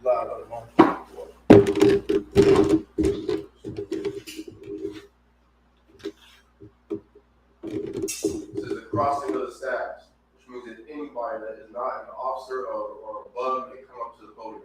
is the crossing of the staffs, which means that anybody that is not an officer or above may come up to the podium.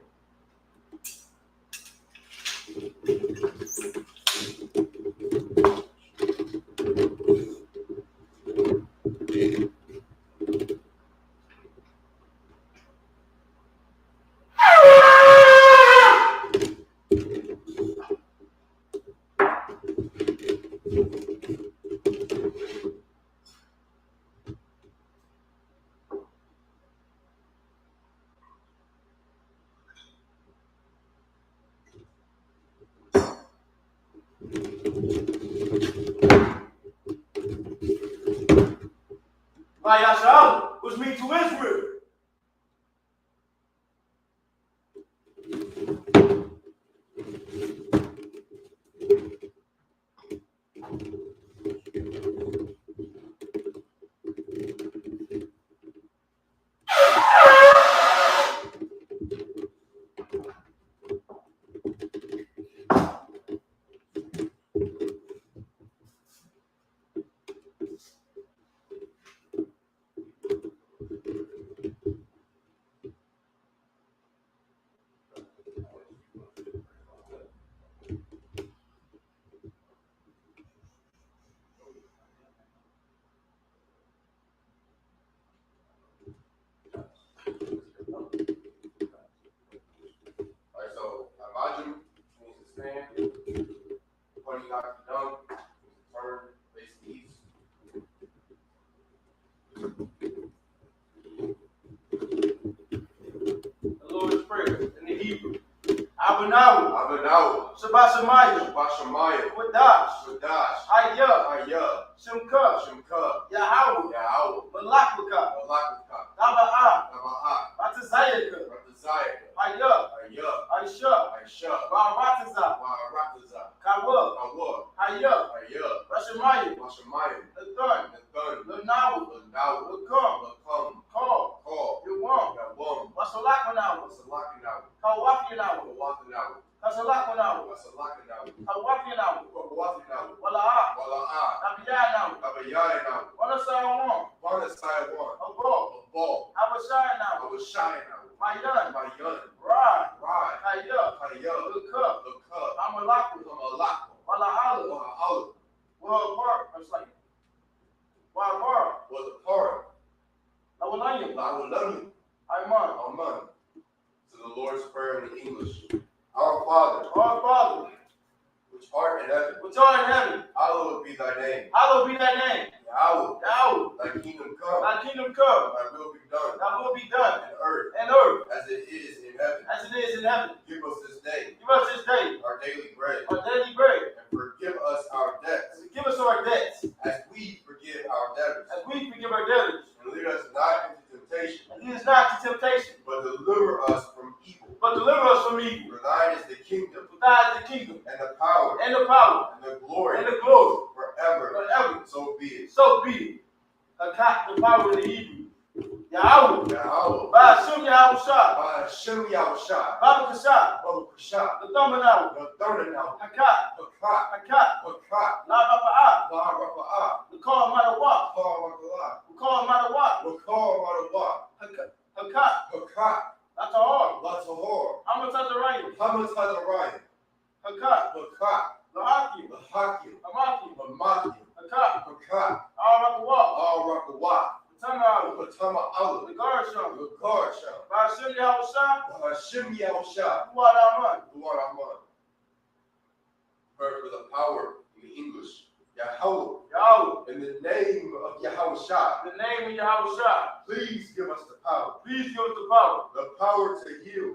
Yashar, which means to Israel. Sabbath Shemayim, Wadash, Hayah, Shimka, Yahweh, Malakaka, Taba'ah, Batazayaka, Hayah, Aisha, Barataza, Kawa, Hayah, Bashamayim, Nathan, Lanawu, Lakam, Call, Yawam, Wasalakanawa, Kawakinawa, Kasalakanawa, Kawakinawa, Wala'a, Abiyanawa, Wanasayawam, Abol, Abashayanawa, Mayan, Rad, Hayah, Lukab, Amalaku, Wala'ala, Wa'apar, it's like, Wa'apar, Lawalayu, Aiman. To the Lord's Prayer in English. Our Father, which art in heaven, hallowed be thy name. Yahweh, thy kingdom come. Thy will be done. In earth, as it is in heaven. Give us this day our daily bread. And forgive us our debts. As we forgive our debtors. And lead us not into temptation. But deliver us from evil. For thine is the kingdom. And the power. And the glory. Forever. So be it. The power of the Hebrew. Yahweh. Ba'ashem Yahushua. Baba Kasha. The Thumbanaw. Hakat. La Rapa'ah. The Call Matawak. Hakat. That's a hard. Hamatazarayim. Hakat. Lahakim. Amakim. Hakat. Al-Rakawah. Patama Allah. The guard sham. Ba'ashem Yahushua. Du'ad For the power in English. Yahweh. In the name of Yahushua. Please give us the power. The power to heal.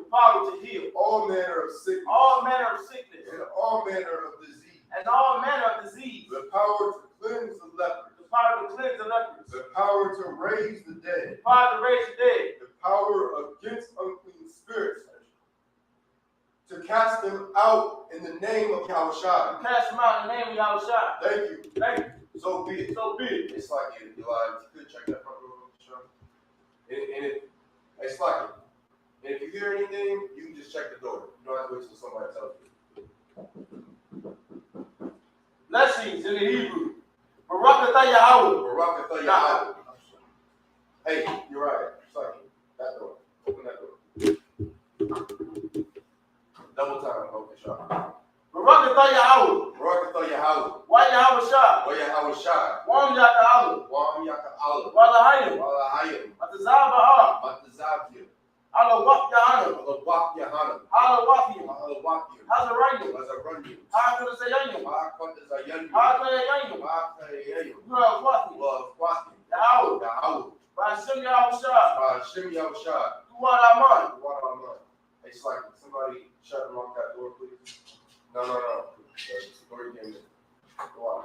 All manner of sickness. And all manner of disease. The power to cleanse the lepers. The power to raise the dead. The power against unclean spirits. To cast them out in the name of Yahushua. Thank you. So be it. It's like it. You could check that front row. And it's like it. And if you hear anything, you can just check the door. You don't have to wait until somebody tells you. Blessings in the Hebrew. Barakatah Yahweh. Barakatah Yahweh. Hey, you're right. Sorry. That door. Open that door. Double time. Okay, sure. Barakatah Yahweh. Barakatah Yahweh. Why Yahweh Shah? Why Yahweh Shah? Wam Yaka Allah. Wam Yaka Allah. Wala Hayim. Wala Hayim. Atazaba Ha. Matazavya. Allah Wak Yahana. Allah Wak Yahana. Allah Wakim. Allah Wakim. Hazarayim. Hazarayim. Hakazayayim. Hakazayayim. Hakazayayim. Hakazayayim. Well, Wakim. Wakim. Yahweh. Yahweh. Bashim Yahweh Shah. Bashim Yahweh Shah. Duwad Aman. Duwad Aman. Hey, Slack, somebody shut and lock that door, please. No. The door came in. Go on.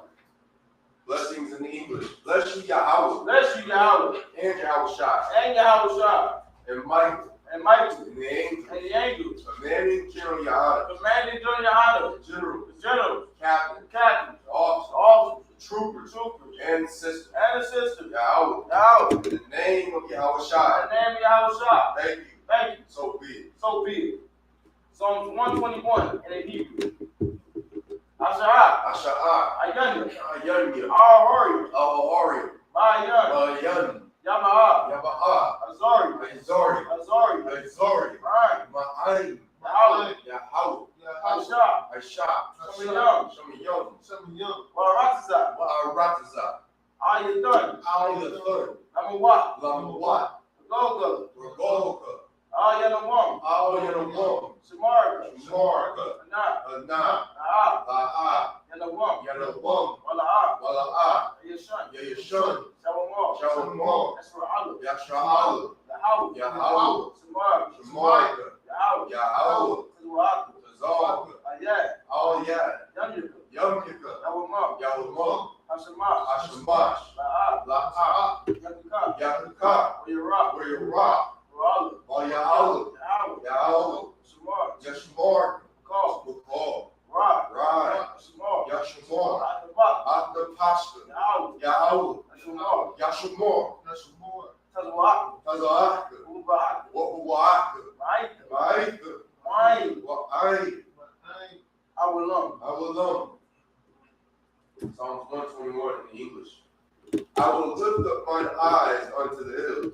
Blessings in the English. Bless you, Yahweh. Bless you, Yahweh. And Yahweh Shah. And Yahweh Shah. And Michael. And Michael. And the angels. And the angels. Commanding General Yahana. Commanding General Yahana. General. The generals. Captain. Captain. Officers. Troopers. And sisters. And the sisters. Yahweh. Yahweh. In the name of Yahweh Shah. In the name of Yahweh Shah. Thank you. Thank you. So be it. So be it. Psalms 121 in the Hebrew. Asha'ah. Asha'ah. Ayanya. Ayanya. Ahorim. Ahorim. Ma'ayan. Ma'ayan. Yama'ah. Yama'ah. Azori. Azori. Azori. Azori. Ma'ayin. Ma'ayin. Yahweh. Yahweh. Asha. Asha. Shemiyam. Shemiyam. Waratza. Waratza. Ayatun. Ayatun. Lamawat. Lamawat. Goga. Rogoga. Ayanawam. Ayanawam. Shamarka. Shamarka. Ana. Ana. Na'a. La'a. Yanawam. Yanawam. Wala'a. Wala'a. Yashan. Yashan. Shawamah. Shawamah. Yasra'alu. Yashra'alu. Yahweh. Yahweh. Shamarka. Shamarka. Yahweh. Yahweh. Tazwa'aku. Tazawaka. Ayat. Ayat. Yamyuka. Yamyuka. Yawamah. Yawamah. Hashamash. Hashamash. La'a. La'a. Yakuka. Yakuka. Wayarah. Wayarah. Wa'alu. Yahweh. Yahweh. Yahweh. Shamar. Yashmar. Call. Bukal. Ra. Rai. Shamar. Yashmar. Atabak. Atapashka. Yahweh. Yahweh. Shamar. Yashmar. Tazwa'aku. Tazawaka. Uba'aku. Wa'uwaka. Ma'aika. Ma'aika. Ma'ayin. Wa'ayin. Awalam. Awalam. Psalms 121 in English. I will lift up mine eyes unto the hills.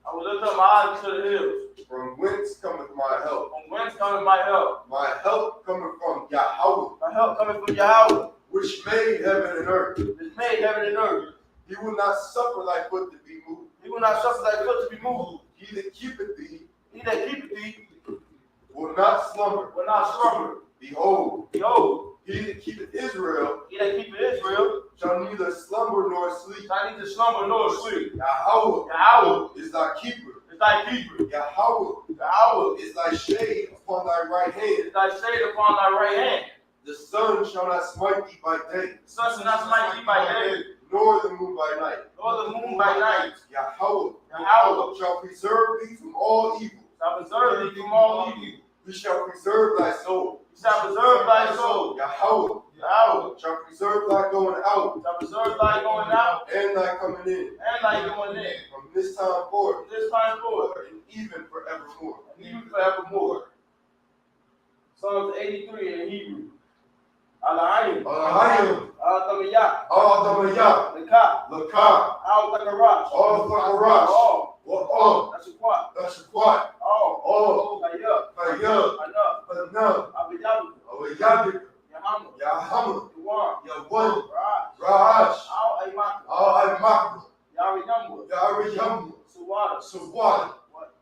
I will lift up my eyes to the hills. From whence cometh my help? From whence cometh my help? My help cometh from Yahweh, My help cometh from Yahweh, which made heaven and earth. which made heaven and earth. He will not suffer thy foot to be moved. He will not suffer thy foot to be moved. He that keepeth thee He that keepeth thee will not slumber. will not slumber. Behold, Behold, he that keepeth Israel he that keepeth Israel shall neither slumber nor sleep. shall neither slumber nor sleep. Yahweh Yahweh is thy keeper. is thy keeper. Yahweh Yahweh is thy shade upon thy right hand. is thy shade upon thy right hand. The sun shall not smite thee by day, The sun shall not smite thee by day, nor the moon by night. nor the moon by night. Yahweh Yahweh shall preserve thee from all evil. shall preserve thee from all evil. He shall preserve thy soul. He shall preserve thy soul. Yahweh Yahweh shall preserve thy going out shall preserve thy going out and thy coming in and thy going in. from this time forth From this time forth, and even forevermore. and even forevermore. Psalms 83 in Hebrew. Alahayim. Alahayim. Al-Tamiyah. Al-Damayah. Lekah. Lakah. Al-Takarash. Al-Thakarash. All. Wa'al. That's a quat. Tashakwat. All. All. Kayah. Kayah. Enough. Hanam. Abiyabu. Awayadik. Yahama. Yahama. Yuwan. Yawan. Rash. Rahash. Al-Aymaka. Al-Aymakra. Yariyamwa. Yariyamwa. Suwada. Sawada. What?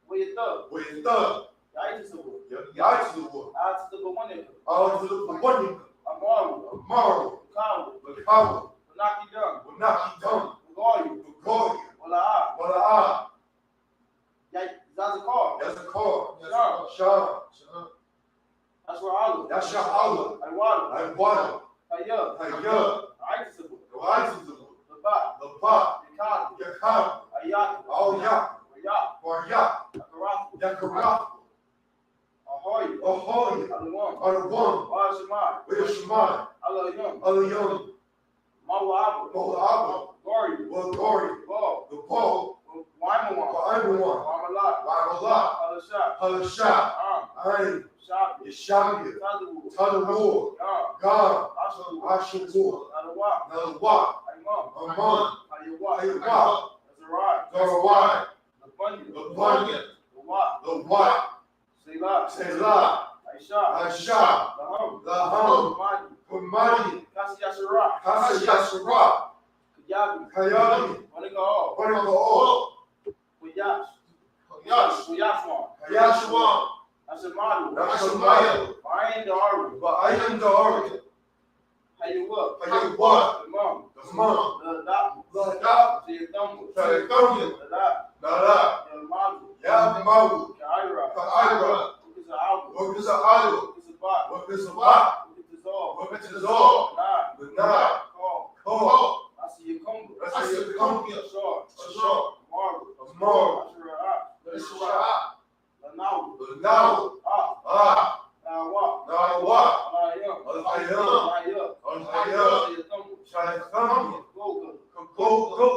Where you thug? Wa'itha. Yaitusawu. Yaitzuwa. Al-Takawanika. Al-Zulupawanika. Amaru. Amaru. Kawu. Lakawa. Panaki Dum. Wanaki Dam. Ugoyu. Bugoya. Wala'a. Wala'a. Zazakar. Yazakar. Sham. Sham. Asra'alu. Yasha'ala. Aywalu. Aywana. Kayah. Kayah. Aitusawu. Yaitzuwa. Laba. Laba. Yakadu. Yakam. Ayatu. Al-Yak. Wayak. Waryak. Akarafu. Yakarafu. Ahoy. Ahoy. Aluwam. Arwan. Washamar. Wishman. Alayum. Alayum. Mawabu. Mo'ab. Gori. Wagori. Bo. The Paul. Waimawan. Wa'aywan. Wamalat. Wa'ala. Halasha, Ain, Yeshabia, Tadawar, God, Ashur, Nalwa, Aman, Haywa, Zarawai, Labunya, Lawat, Selah, Aisha, Laham, Kumadi, Kasiyashara, Kayami, Wanagaol, Yashwan, Nashamaya, Ba'ayan Dari, Haywa, the mom, Ladab, Sayatonia, Nala, Yamawu, Ka'ira, Wakiza'alu, Wakiza'at, Wakiza'al, Lanai, Ko, Asiyakumbia, Ashar, Amar, Ashara, Lanau, Nawa, Al-Hayam, Shayathamia, Kakogo,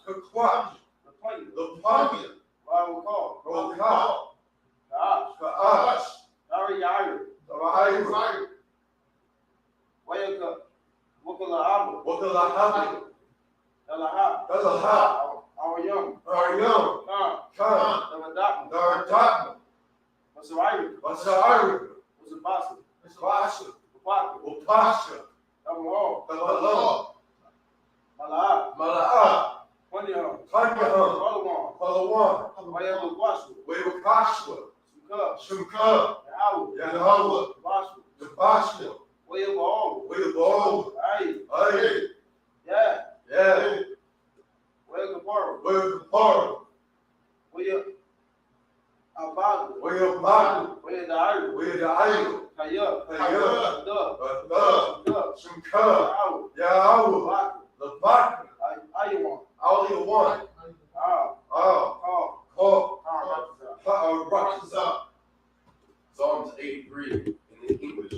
Kakwaj, Lapamia, Rokal, Ka'ash, Tarayayu, Wakalahabi, Elaha, Aryam, Khan, Daradakma, Masa'ari, Basha, Upasha, Taballah, Mala'ah, Tanyaham, Palawan, Wewakashwa, Shumka, Yahweh, Tabashwa, Wayabal, Aye, yeah, Wayakapara, Wayabadu, Wayadayu, Hayah, Shumka, Yahweh, Labat, Aliyawan, Psalms 83 in the English.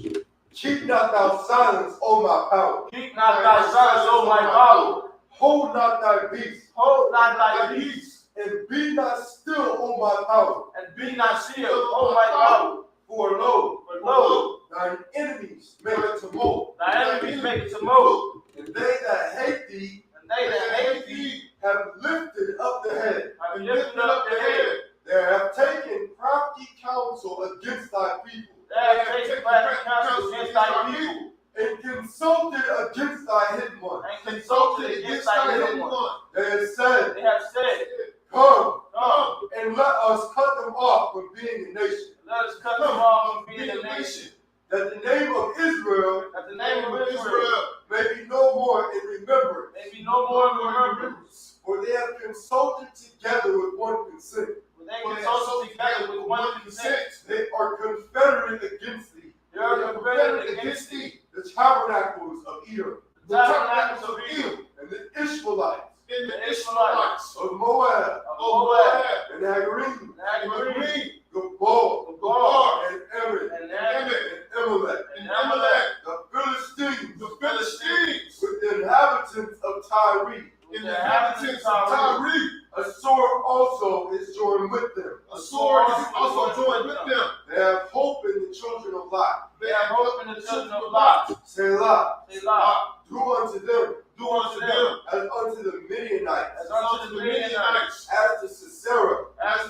Keep not thou silence, O my power. Keep not thy silence, O my power. Hold not thy peace. Hold not thy peace. And be not still, O my power. And be not still, O my power. For lo, thine enemies make a tumult. Thy enemies make a tumult. And they that hate thee have lifted up the head. They have taken crafty counsel against thy people. And consulted against thy hidden ones. They have said, Come, and let us cut them off from being a nation. That the name of Israel, may be no more in remembrance. For they have consulted together with one consent. They are confederate against thee. The tabernacles of Edom. And the Ishmaelites. Of Moab. And Hagarim. Gabor. And Ammon. And Amalek. The Philistines. With the inhabitants of Tyre. A sword also is joined with them. They have hope in the children of Lot. Selah. Do unto them as unto the Midianites. As to Sisera. As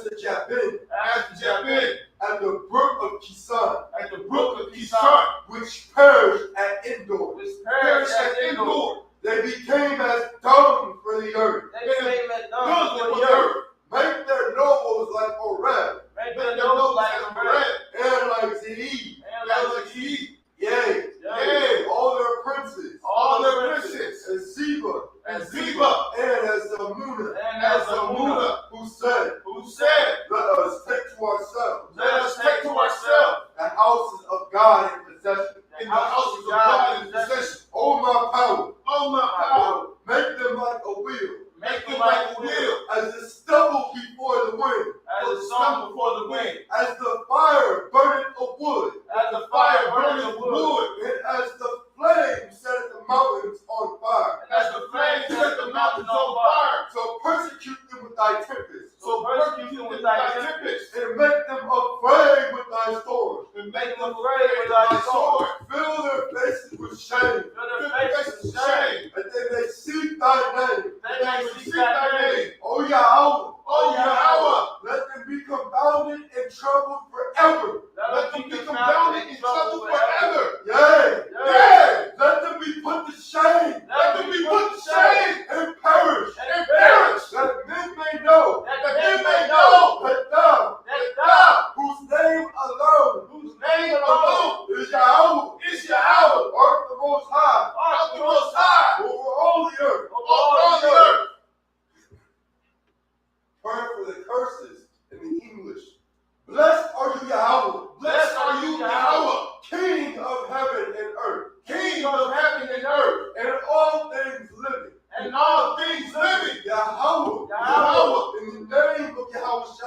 to Jabin. At the brook of Kisan. Which perished at Endor. They became as dung for the earth. Make their nobles like Oreb. And like Zeid. Yea, all their princes. As Zeba. And as Zalmunna. Who said, Let us take to ourselves the houses of God in possession. O my power, make them like a wheel. As the stubble before the wind. As the fire burneth of wood. And as the flame setteth the mountains on fire. So persecute them with thy tempest.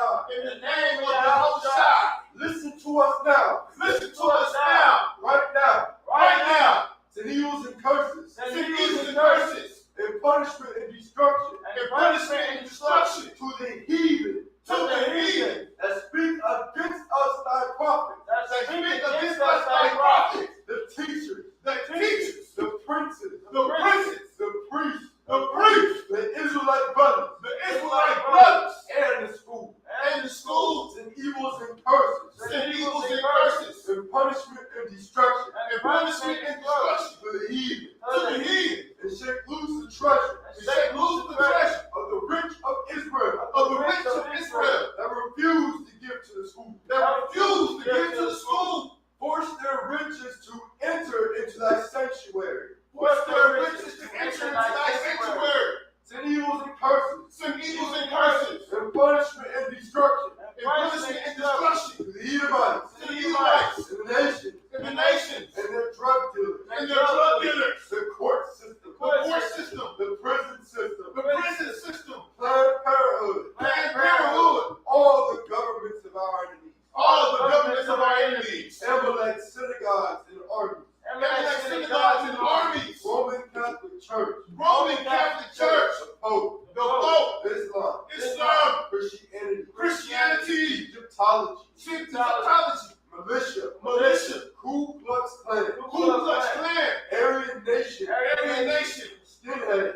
Yahushua. In the name of Yahushua. Listen to us now. Listen to us now. Right now. Right now. Send evils and curses. Send evils and curses. And punishment and destruction. And punishment and destruction. To the heathen. To the heathen. That speak against us thy prophets. That speak against us thy prophets. The teachers. The teachers. The princes. The princes. The priests. The priests. The Israelite brothers. The Israelite brothers. And the school. And the schools. And evils and curses. Send evils and curses. And punishment and destruction. And punishment and destruction. To the heathen. To the heathen. And shake loose the treasure. And shake loose the treasure. Of the rich of Israel. Of the rich of Israel. That refuse to give to the school. That refuse to give to the school. Force their riches to enter into thy sanctuary. Force their riches to enter into thy sanctuary. Send evils and curses. Send evils and curses. And punishment and destruction. And punishment and destruction. To the Edomites. To the Edomites. And the nations. And the nations. And their drug dealers. And their drug dealers. The court system. The court system. The prison system. The prison system. Planned Parenthood. Planned Parenthood. All the governments of our enemies. All the governments of our enemies. Amalek synagogues and armies. Amalek synagogues and armies. Roman Catholic Church. Roman Catholic Church. The Pope. The Pope. Islam. Islam. Christianity. Christianity. Egyptology. Egyptology. Militia. Ku Klux Klan. Ku Klux Klan. Aryan Nation. Aryan Nation. Skinhead.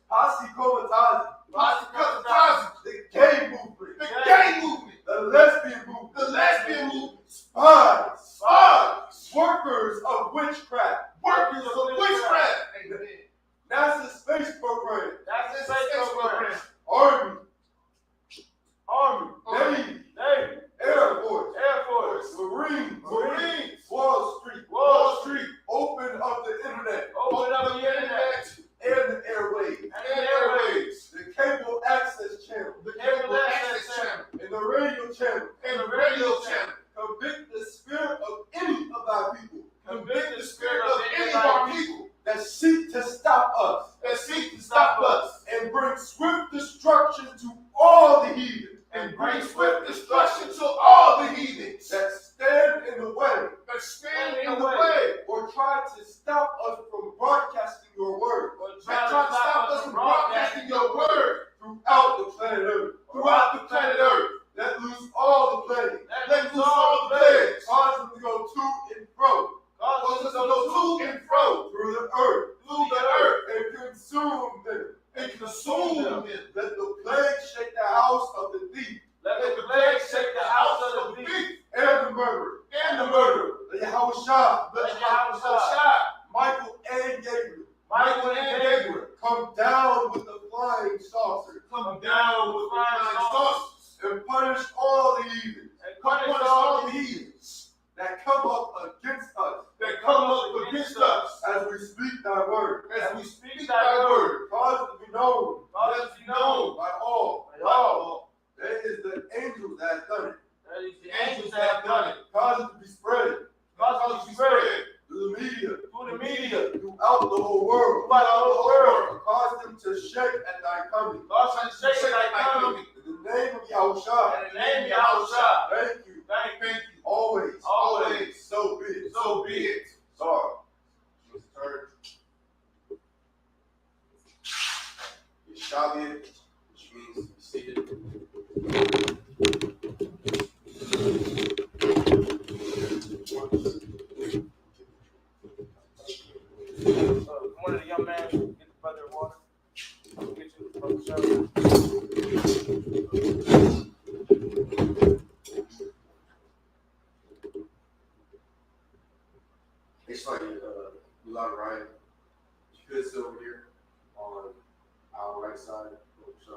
Posse Comitazi. Posse Comitazi. The gay movement. The gay movement. The lesbian movement. The lesbian movement. Spies. Spies. Workers of witchcraft. Workers of witchcraft. NASA space program. That's the space program. Army. Navy. Air Force. Marines. Wall Street. Open up the internet. And the airwaves. The cable access channel. And the radio channel. Convict the spirit of any of our people. Convict the spirit of any of our people that seek to stop us. And bring swift destruction to all the heathen. And bring swift destruction to all the heathens that stand in the way. Or try to stop us from broadcasting your word. Throughout the planet Earth. Let loose all the plagues. Cause them to go to and fro. Through the earth. And consume them. Let the plague shake the house of the thief. And the murderer. The Yahushua. Michael and Gabriel. Come down with the flying saucer. And punish all the heathens. That come up against us. As we speak thy word. Cause it to be known. By all. That is the angels that have done it. Cause it to be spread. Through the media. Throughout the whole world. Cause them to shake at thy coming. In the name of Yahushua. Thank you. Always. So be it. Sorry. Yeshavia, which means be seated. One of the young man get the brother water. I'll get you the brother shower. It's like Mulan Ryan. You could sit over here on our right side. So.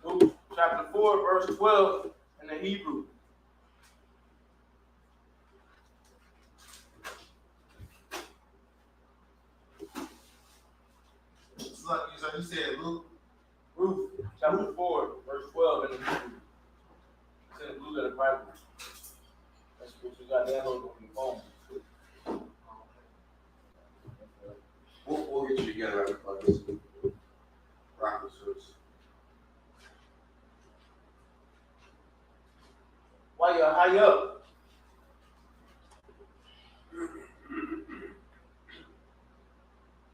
Luke chapter 4, verse 12 in the the Hebrew. So you said Luke? Ruth, chapter 4, verse 12 in the Hebrew. It's in the blue letter Bible. That's what you got downloaded on your phone. We'll get you together after this. Rock the service. While you're high up,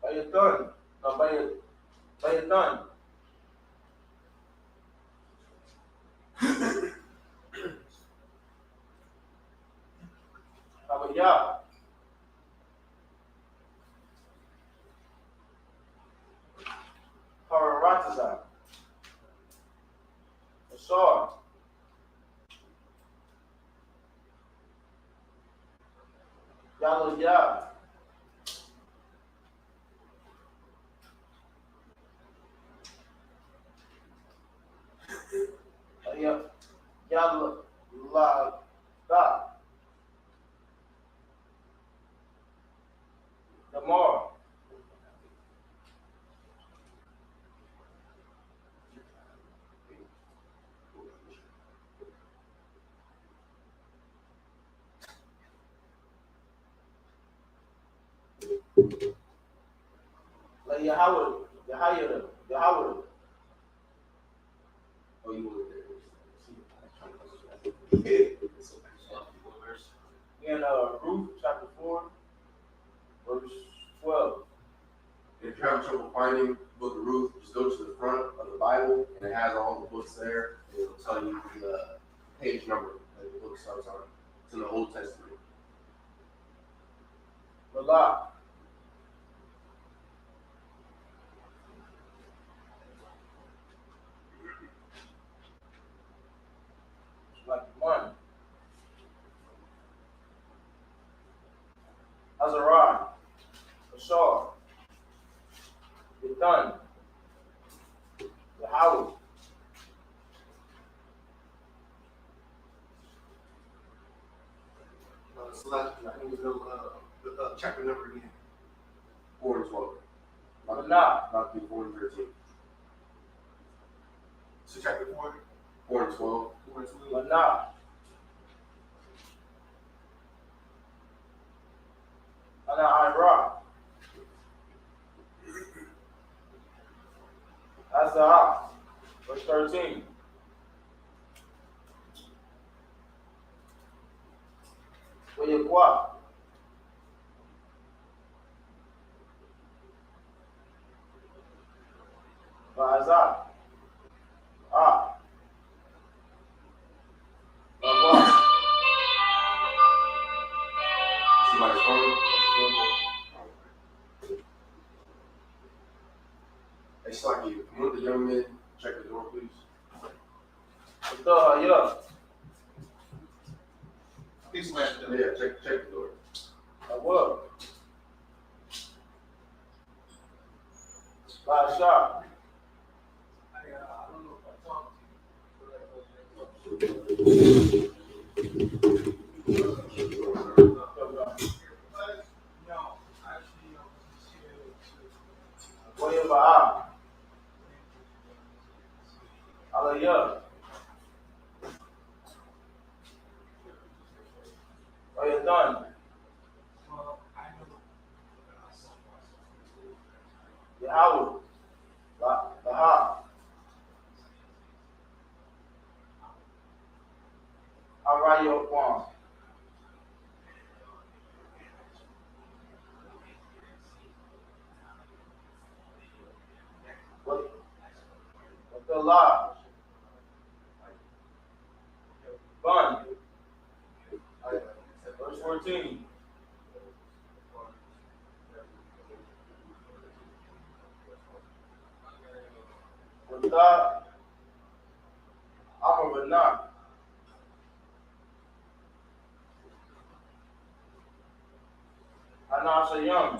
by your thumb, by your thumb. Hallelujah. Paratasa. Asar. Hallelujah. Yalla, Damar. Like Yahweh. Oh, you were there. In Ruth chapter 4, verse 12. If you're having trouble finding the book of Ruth, just go to the front of the Bible, and it has all the books there, and it'll tell you the page number that the book starts on. It's in the Old Testament. Malak. Like one. Azariah. Ashar. Yathan. Yahweh. Select, I think it's the chapter number again. 4 and 12. Not be 4 and 13. So chapter 4? 4 and 12. 4 and 12. Manah. Ana Ira. Azah. Verse 13. Wayakwa. Ba'azah. Somebody's phone? Hey, Slocky, one of the young men, check the door, please. Yeah. He's left. Yeah, check the door. I will. Ba'ashah. I don't know if I talked to you. No, actually, Wayabah. Hallelujah. Are you done? Yahweh. Baha. Arayo Kwan. What the law? Bun. Verse 14. With that, I'm a Banah. Anasayam.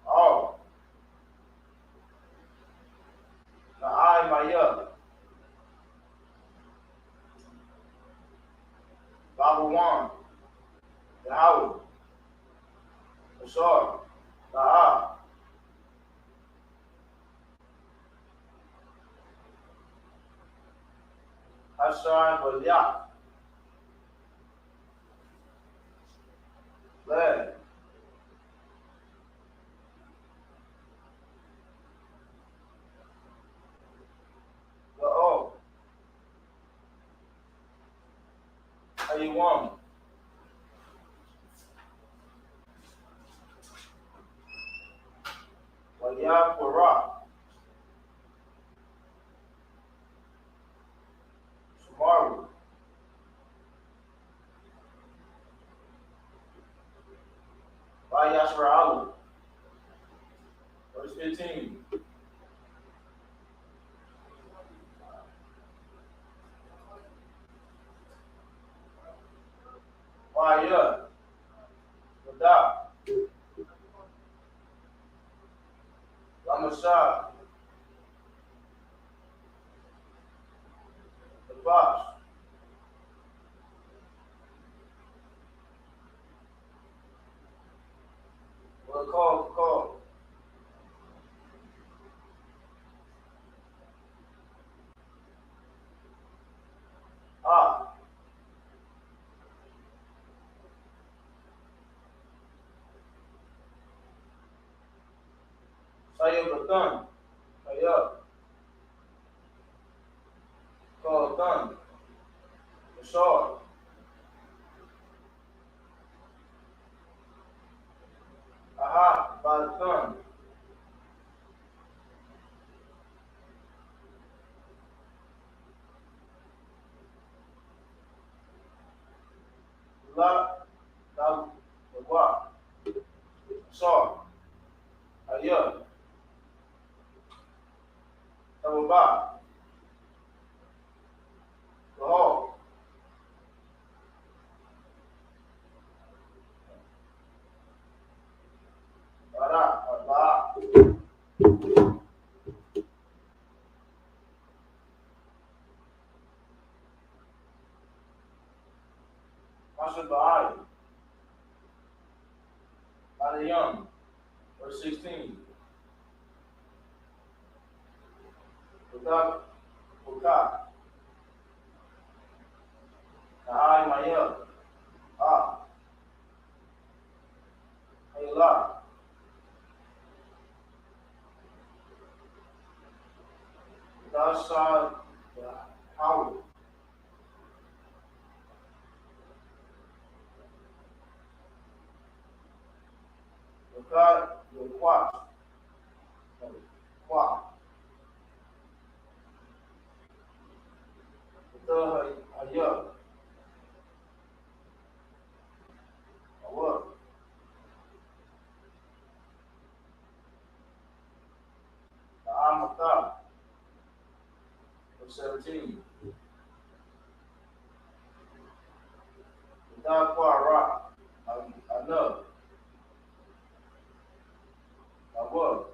Oh. Now I, my young. Abawan, Yahweh, Ashar, La'a, Ashar, Baliah, Glad, La'o, Ayawam, Waliyah, Quran, Samaru, Yashra, verse 15. Waya, Wada, Lamashah, the Bosh, call, Ah, Sayyid Batan, Ayah, call Tan, Ashar, Aha, Batan, La, Wa, Ashar, Ayah, Tababa, Lahal, Bara, Ba, Masha Bahai, Aliyam, verse 16. Budak, Buka, Na'ai Maya, Ah, Ayla, Dasha, Howard, Bukat, Bukwat, Kwa, Buta, Ayah, Awak, Na'amata, verse 17. Budak, Kwa, Anub, Awak,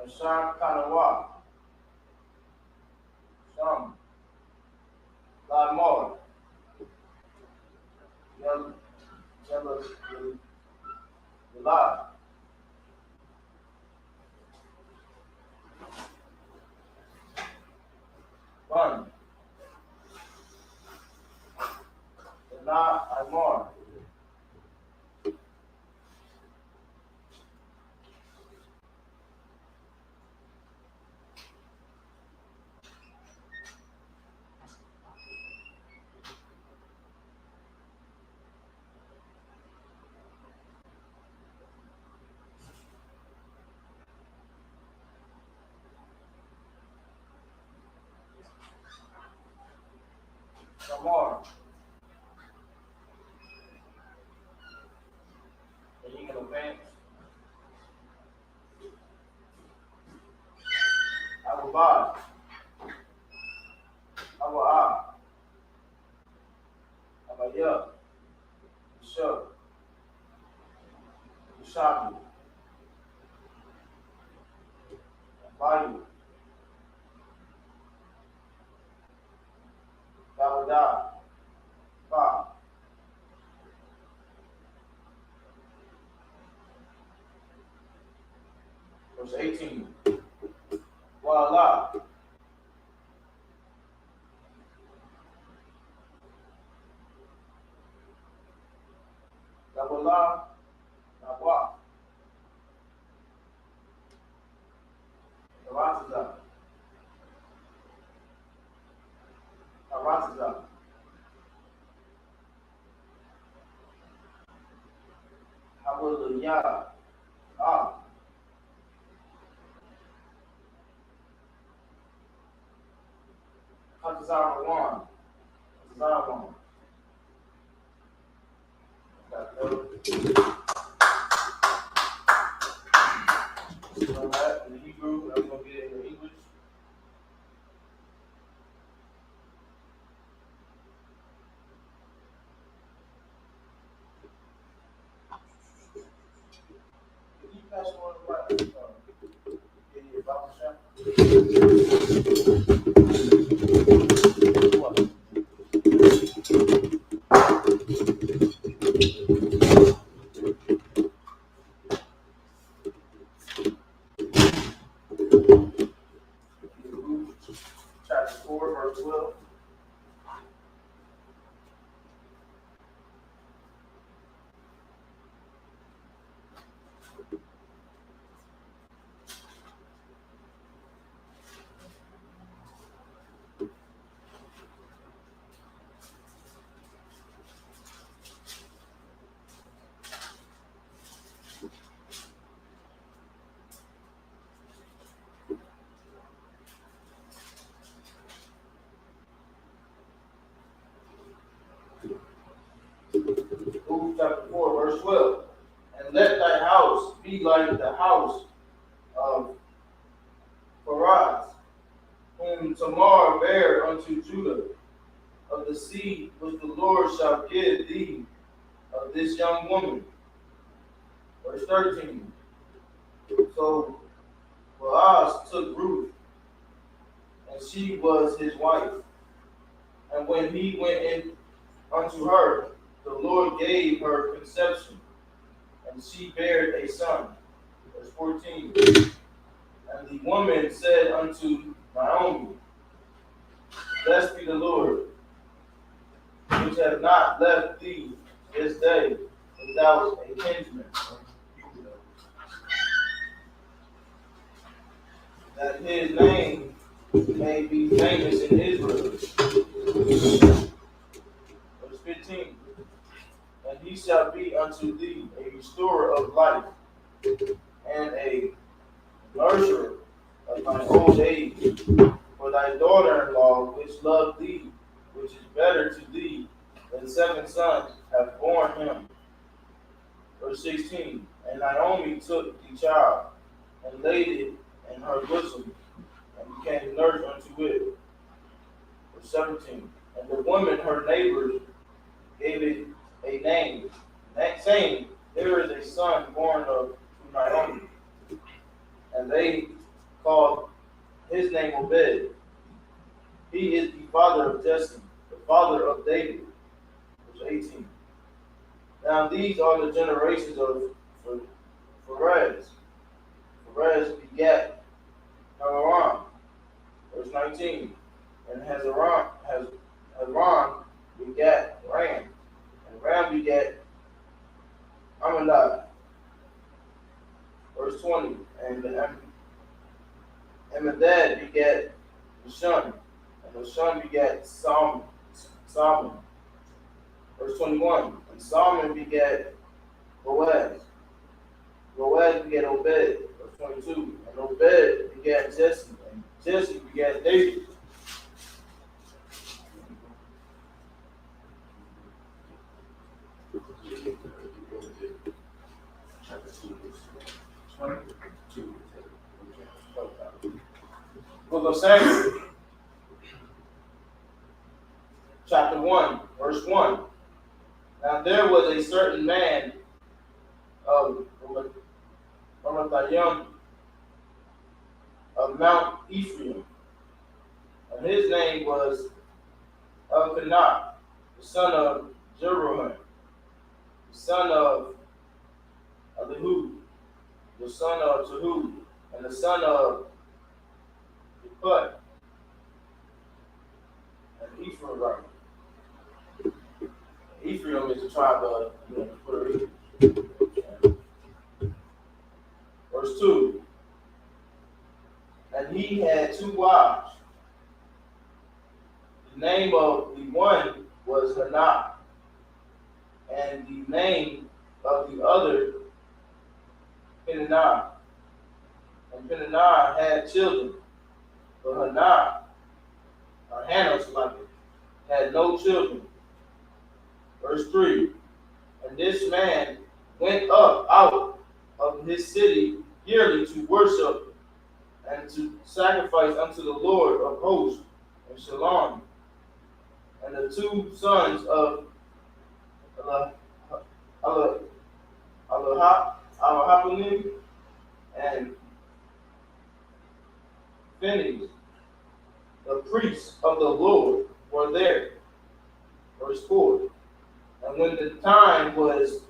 Ashar, Kanawa, Sham, Lamor, Yel, Jealous, Yelad, Bun, Na, Imar, Shamar, and you can advance, Abubad, Abu'ah, Abayah, Yeshua, Yeshabi, Bible. Validad. 5. Verse 18. Voila. La voila. La voix. Aratiza. Aratiza. Hallelujah. Ah. Katazara 1. Katazara 1. So that in Hebrew, I'm going to get it in English. Can you pass one right? In your Bible shop? Chapter 4, verse 12. Luke chapter 4, verse 12. And let thy house be like the house of Perez, whom Tamar bare unto Judah, of the seed which the Lord shall give thee of this young woman. Verse 13. So Boaz took Ruth, and she was his wife. And when he went in unto her, the Lord gave her conception, and she bare a son. Verse 14. And the woman said unto Naomi, Blessed be the Lord, which hath not left thee this day without a kinsman, that his name may be famous in Israel. Verse 15. And he shall be unto thee a restorer of life, and a nurturer of thine old age. For thy daughter-in-law, which loved thee, which is better to thee than 7 sons, hath borne him. Verse 16. And Naomi took the child, and laid it in her bosom, and became nurse unto it. Verse 17. And the woman, her neighbors, gave it a name, saying, There is a son born of Naomi. And they called his name Obed. He is the father of Jesse, the father of David. Verse 18. Now these are the generations of Perez. Perez begat Haran. Verse 19. And Haran begat Ram. And Ram begat Amminadab. Verse 20. And Amminadab begat Nahshon. And Nahshon begat Salmon. Verse 21. And Salmon begat Boaz. Boaz begat Obed. Verse 22. And Obed begat Jesse. And Jesse begat David. Book of Samuel, chapter 1, verse 1. Now there was a certain man of of Mount Ephraim. And his name was Elkanah, the son of Jeroham, the son of Elihu, the son of Jehu, and the son of Put, and Ephraim. Ephraim is the tribe of Puerto Rico. Verse 2. And he had 2 wives. The name of the one was Hannah, and the name of the other Peninnah. And Peninnah had children, but Hannah, had no children. Verse 3. And this man went up out of his city yearly to worship and to sacrifice unto the Lord of hosts in Shalom. And the 2 sons of Alahapanim and Phinehas, the priests of the Lord, were there. Verse 4. And when the time was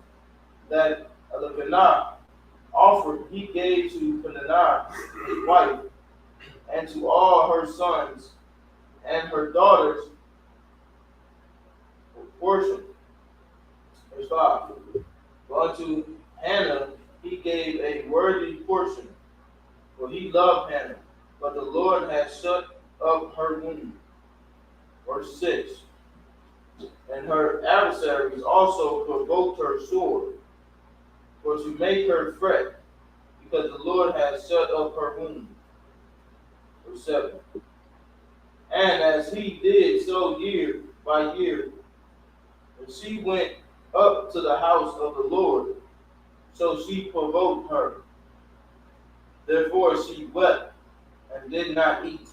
that Elkanah offered, he gave to Peninnah his wife, and to all her sons and her daughters portion. Verse 5. But unto Hannah he gave a worthy portion, for he loved Hannah, but the Lord had shut up her womb. Verse 6. And her adversaries also provoked her sore, for to make her fret, because the Lord had shut up her womb. Verse 7. And as he did so year by year, and she went up to the house of the Lord, so she provoked her. Therefore she wept and did not eat.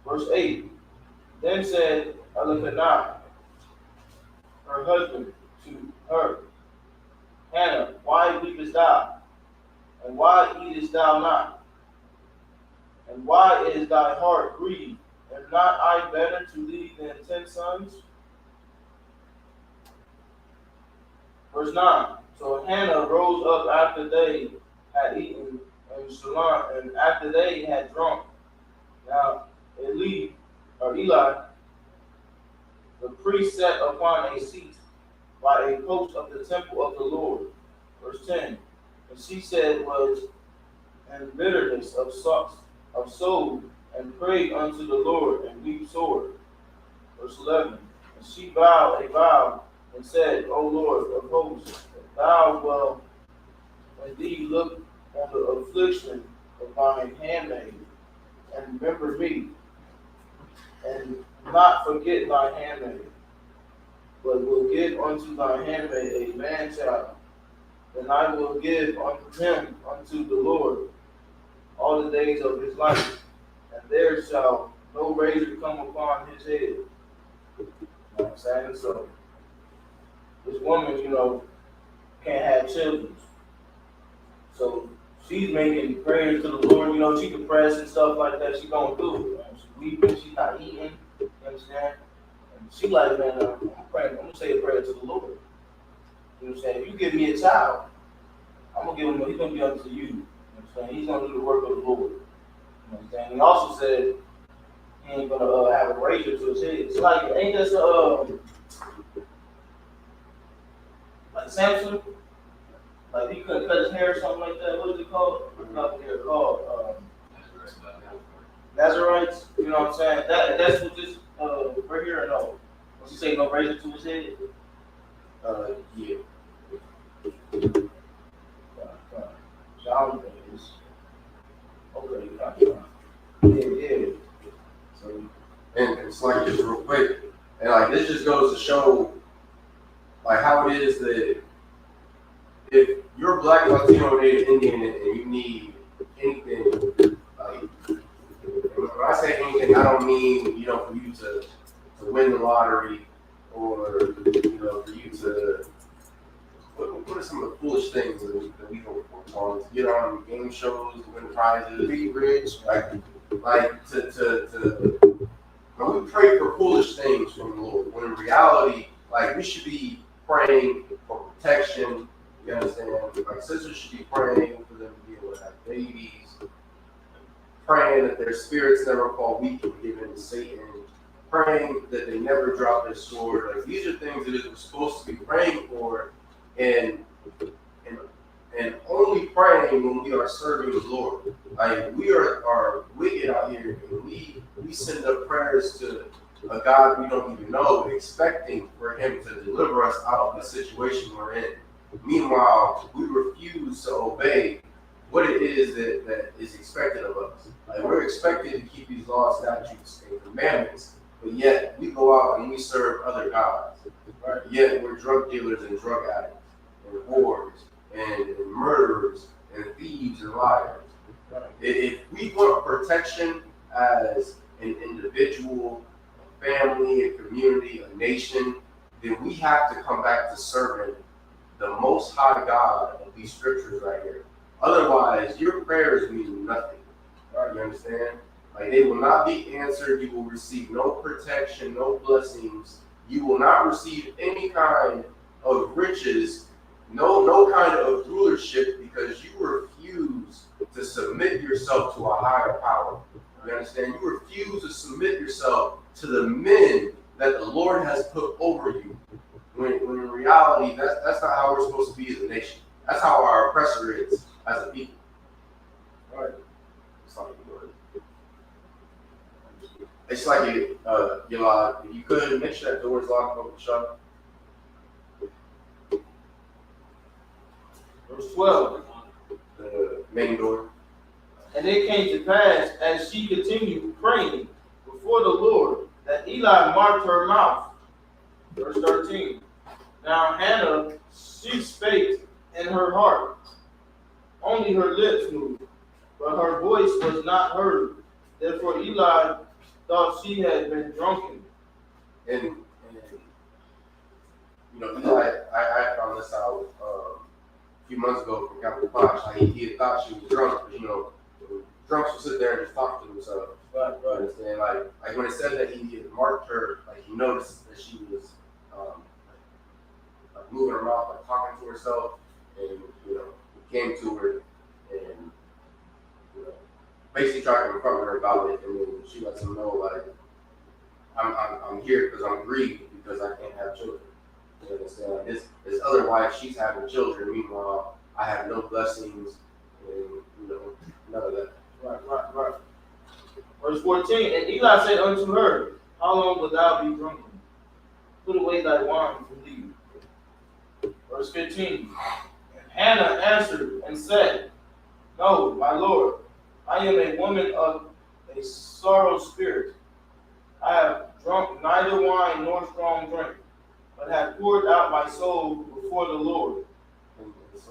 Verse 8. Then said Elkanah, her husband, to her, Hannah, why weepest thou? And why eatest thou not? And why is thy heart grieved? Am not I better to thee than 10 sons? Verse 9. So Hannah rose up after they had eaten in Shalom, and after they had drunk. Now Eli, the priest, sat upon a seat by a post of the temple of the Lord. Verse 10. And she said was in bitterness of soul, and prayed unto the Lord, and wept sore. Verse 11. And she vowed a vow, and said, O Lord of hosts, thou wilt indeed look on the affliction of thine handmaid, and remember me, and not forget thy handmaid, but will give unto thy handmaid a man child, and I will give unto him unto the Lord all the days of his life, and there shall no razor come upon his head. You know what I'm saying? So this woman, can't have children. So she's making prayers to the Lord, she depressed and stuff like that. She going through it. She's weeping, she's not eating. You understand? And she like, man, I'm gonna say a prayer to the Lord. You know what I'm saying? If you give me a child, I'm gonna give him, he's gonna be unto you. You know what I'm saying? He's gonna do the work of the Lord. You know what I'm saying? He also said he ain't gonna have a razor to his head. It's like, ain't this like Samson? Like he couldn't cut his hair or something like that. What is it called? I forgot what they're called. Nazarites. You know what I'm saying? That's what this right here. No, when she say no razor to his head. Yeah. John is okay. Yeah. So, and it's like just real quick, and like this just goes to show, like how it is that if you're Black, Latino, Native Indian, and you need anything, like when I say anything, I don't mean for you to win the lottery or for you to what are some of the foolish things that we hope for? To get on game shows, to win prizes, be rich, like to when we pray for foolish things from the Lord, when in reality, like we should be praying for protection. You understand? Like sisters should be praying for them to be able to have babies, praying that their spirits never fall weak and give in to Satan, praying that they never drop their sword. Like these are things that we're supposed to be praying for, and only praying when we are serving the Lord. Like we are wicked out here, and we send up prayers to a God we don't even know, expecting for Him to deliver us out of the situation we're in. Meanwhile, we refuse to obey what it is that is expected of us. Like we're expected to keep these laws, statutes, and commandments, but yet we go out and we serve other gods. Right? Yet we're drug dealers and drug addicts, and whores, and murderers, and thieves and liars. Right? If we want protection as an individual, a family, a community, a nation, then we have to come back to serving the Most High God of these scriptures right here. Otherwise, your prayers mean nothing. Right? You understand? Like they will not be answered. You will receive no protection, no blessings. You will not receive any kind of riches, no kind of rulership, because you refuse to submit yourself to a higher power. You understand? You refuse to submit yourself to the men that the Lord has put over you. When in reality, that's not how we're supposed to be as a nation. That's how our oppressor is as a people. All right. It's like if you could make sure that door is locked over shut. Verse 12. The main door. And it came to pass, as she continued praying before the Lord, that Eli marked her mouth. Verse 13. Now Hannah, she spake in her heart. Only her lips moved, but her voice was not heard. Therefore Eli thought she had been drunken. And you know, Eli, I found this out a few months ago from Captain Fox. Like he had thought she was drunk, but you know, drunks will sit there and just talk to themselves. Right. Understand? Like when it said that he had marked her, like he noticed that she was like moving her mouth, like talking to herself, and you know, he came to her and you know, basically trying to confront her about it, and then she lets him know like I'm here because I'm grieved because I can't have children. You understand? Like his other wife, she's having children. Meanwhile, I have no blessings, and you know, none of that. Right. Verse 14, and Eli said unto her, how long wilt thou be drunken? Put away thy wine from thee. Verse 15, and Hannah answered and said, no, my Lord, I am a woman of a sorrow spirit. I have drunk neither wine nor strong drink, but have poured out my soul before the Lord. It's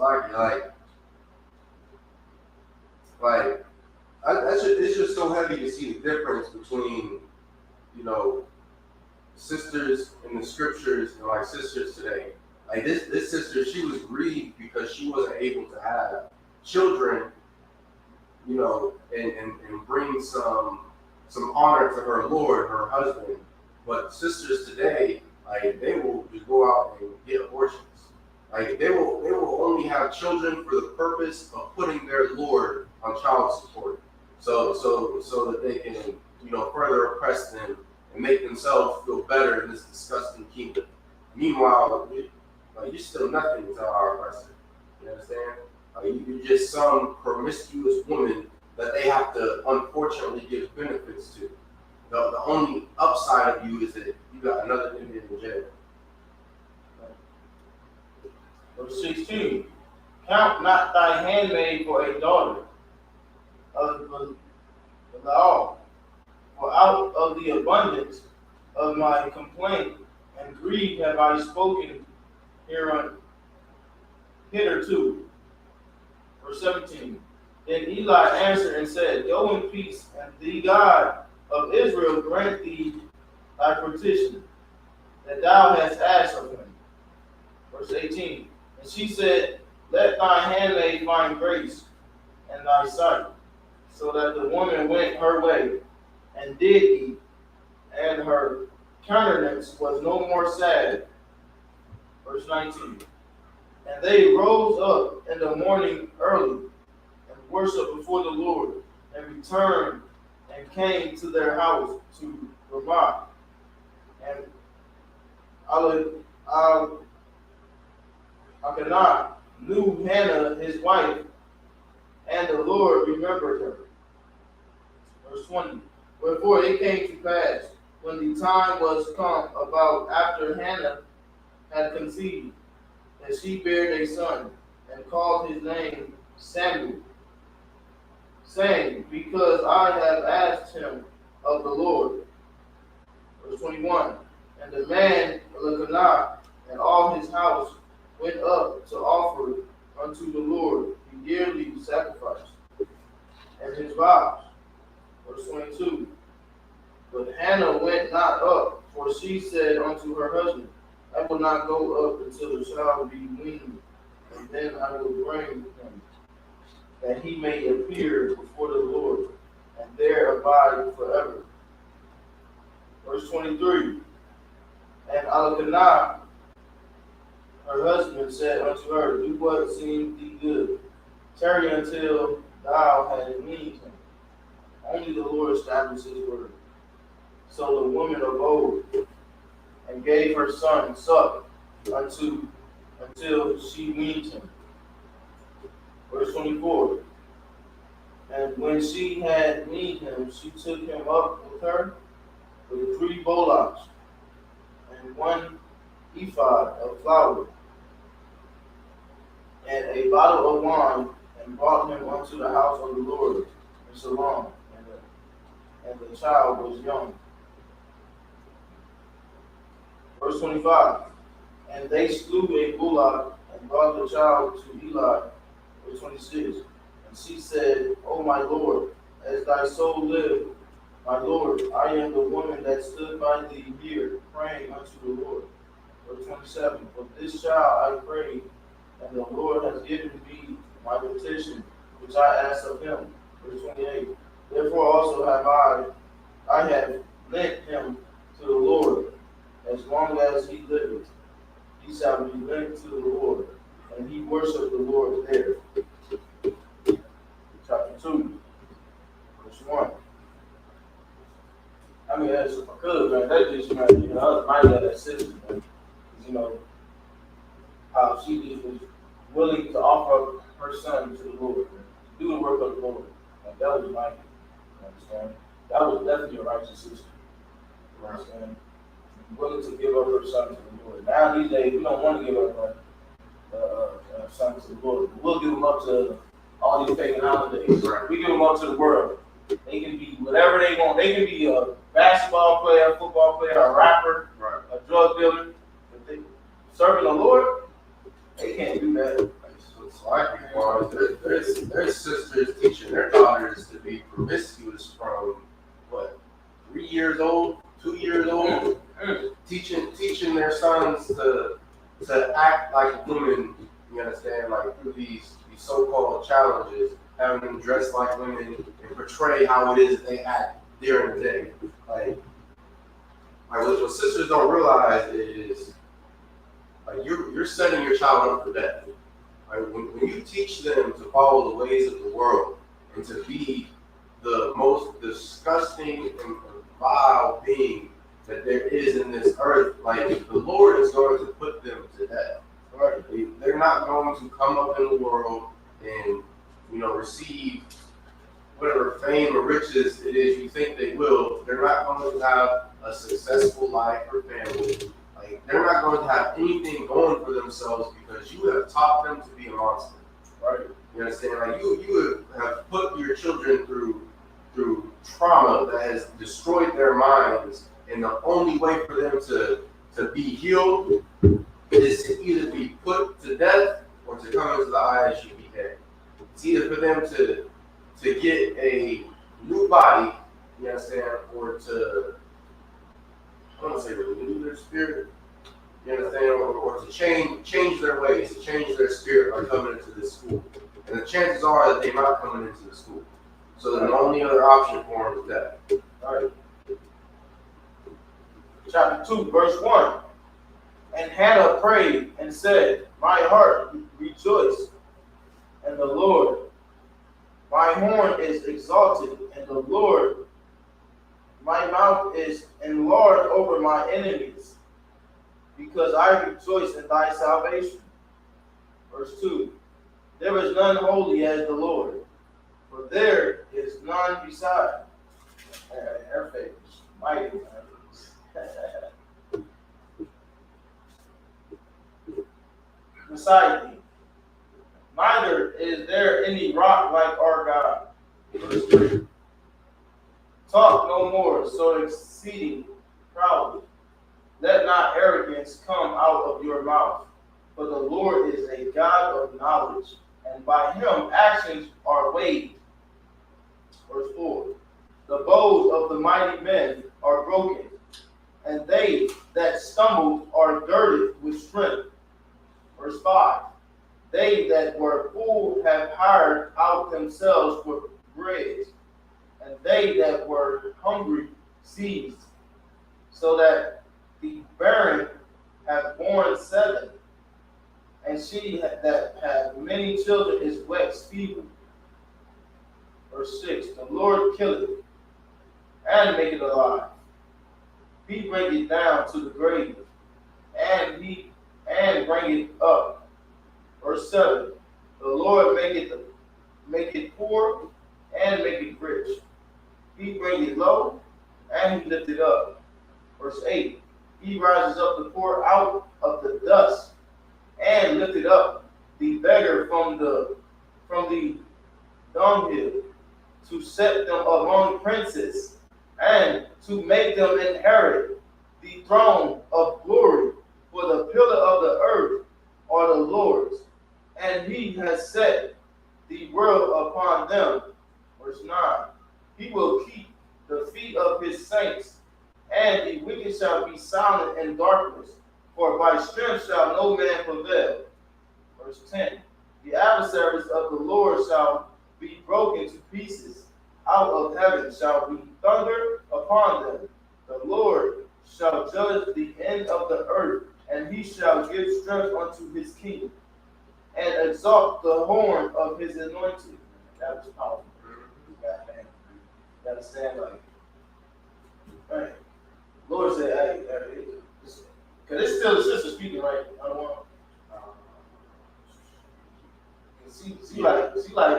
it's just so heavy to see the difference between, you know, sisters in the scriptures and like sisters today. Like this sister, she was grieved because she wasn't able to have children, you know, and bring some honor to her Lord, her husband. But sisters today, like they will just go out and get abortions. Like they will only have children for the purpose of putting their Lord on child support, so that they can, you know, further oppress them and make themselves feel better in this disgusting kingdom. Meanwhile, you're still nothing to our oppressor. You understand? You're just some promiscuous woman that they have to unfortunately give benefits to. The only upside of you is that you got another nigga in jail. Verse 16, count not thy handmaid for a daughter of Belial, for out of the abundance of my complaint and greed have I spoken hitherto. Verse 17, then Eli answered and said, go in peace, and the God of Israel grant thee thy petition that thou hast asked of him. Verse 18, And she said, let thy handmaid find grace in thy sight. So that the woman went her way and did eat, and her countenance was no more sad. Verse 19. And they rose up in the morning early and worshiped before the Lord, and returned and came to their house to Ramah. And Elkanah knew Hannah his wife, and the Lord remembered her. Verse 20. Wherefore it came to pass, when the time was come about after Hannah had conceived, that she bare a son, and called his name Samuel, saying, because I have asked him of the Lord. Verse 21. And the man Elkanah and all his house went up to offer unto the Lord the yearly sacrifice and his vows. Verse 22. But Hannah went not up, for she said unto her husband, I will not go up until the child be weaned, and then I will bring him, that he may appear before the Lord, and there abide forever. Verse 23. And Elkanah, her husband, said unto her, do what seemed thee good. Tarry until thou hast weaned him. Only the Lord established his word. So the woman abode and gave her son suck until she weaned him. Verse 24. And when she had weaned him, she took him up with her with 3 bullocks and 1 ephod of flour and a bottle of wine, and brought him unto the house of the Lord in Salem, and the child was young. Verse 25. And they slew a bullock and brought the child to Eli. Verse 26. And she said, O my Lord, as thy soul liveth, my Lord, I am the woman that stood by thee here, praying unto the Lord. Verse 27. For this child I prayed, and the Lord has given me my petition, which I asked of him. Verse 28. Therefore also I have lent him to the Lord. As long as he liveth, he shall be lent to the Lord, and he worshiped the Lord there. Chapter 2, verse 1. I mean, that's if I could, man. That just, man, you know, I was minded of that sister, man. You know, how she just was willing to offer up her son to the Lord, man, to do the work of the Lord. Like, that was mighty. You understand? That was definitely a righteous sister. You understand? Willing to give up her son to the Lord. Now these days, we don't want to give up our son to the Lord. We'll give them up to all these pagan holidays. Right. We give them up to the world. They can be whatever they want. They can be a basketball player, a football player, a rapper, right, a drug dealer. If they serving the Lord, they can't do that. So I think their sisters teaching their daughters to be promiscuous from what, 3 years old, 2 years old, teaching their sons to act like women. You understand, like through these so-called challenges, having them dress like women and portray how it is they act during the day. Like what sisters don't realize is, like, you're setting your child up for death. Like when you teach them to follow the ways of the world and to be the most disgusting and vile being that there is in this earth, like, the Lord is going to put them to death. Right? They're not going to come up in the world and, you know, receive whatever fame or riches it is you think they will. They're not going to have a successful life or family. Like, they're not going to have anything going for themselves because you have taught them to be a monster. Right? You understand? Like, you have put your children through trauma that has destroyed their minds, and the only way for them to be healed is to either be put to death or to come into the eyes you behead. It's either for them to get a new body, you understand, or to, I don't want to say renew their spirit, You understand? Or to change their ways, to change their spirit by coming into this school. And the chances are that they're not coming into the school. So then the only other option for them is death. All right. Chapter 2, verse 1. And Hannah prayed and said, my heart rejoiced in the Lord. My horn is exalted in the Lord. My mouth is enlarged over my enemies, because I rejoice in thy salvation. Verse 2. There is none holy as the Lord, for there is none beside. Her faith is mighty. Beside thee. Neither is there any rock like our God. Verse 3. Talk no more so exceeding proudly. Let not arrogance come out of your mouth. For the Lord is a God of knowledge, and by him actions are weighed. Verse 4. The bows of the mighty men are broken, and they that stumbled are girded with strength. Verse 5. They that were full have hired out themselves for bread, and they that were hungry seized, so that the barren have borne 7, and she that had many children is waxed feeble. Verse 6. The Lord killeth and maketh alive. He bringeth down to the grave, and bring it up. Verse 7. The Lord make it poor and make it rich. He bring it low and he lift it up. Verse 8. He rises up the poor out of the dust and lifted up the beggar from the dunghill, to set them among princes and to make them inherit the throne of glory. For the pillar of the earth are the Lord's, and he has set the world upon them. Verse 9. He will keep the feet of his saints, and the wicked shall be silent in darkness, for by strength shall no man prevail. Verse 10. The adversaries of the Lord shall be broken to pieces. Out of heaven shall be thunder upon them. The Lord shall judge the end of the earth, and he shall give strength unto his king, and exalt the horn of his anointed. That was powerful. You understand? Like, hey, Lord said, hey, because it's still the sister speaking, right? I don't want. See, like,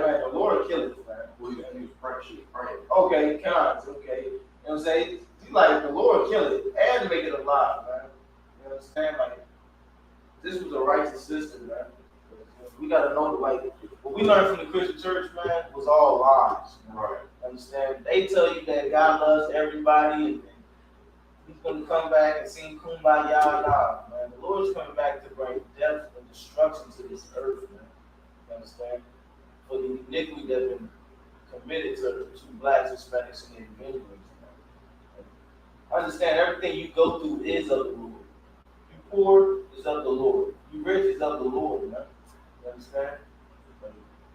man, the Lord killed it, man. Well, he was praying. Okay, cons, okay. You know what I'm saying? See, like, the Lord killed it and make it alive, man. You understand? Like, this was a righteous system, man. We gotta know, like, what we learned from the Christian church, man, was all lies. Right. Understand? They tell you that God loves everybody and he's gonna come back and sing Kumbaya. Nah, man. The Lord's coming back to bring death and destruction to this earth, man. You understand? For the iniquity that's been committed to blacks, Hispanics, and individuals. Understand, everything you go through is of the Lord. You poor is of the Lord. You rich is of the Lord, man. You understand?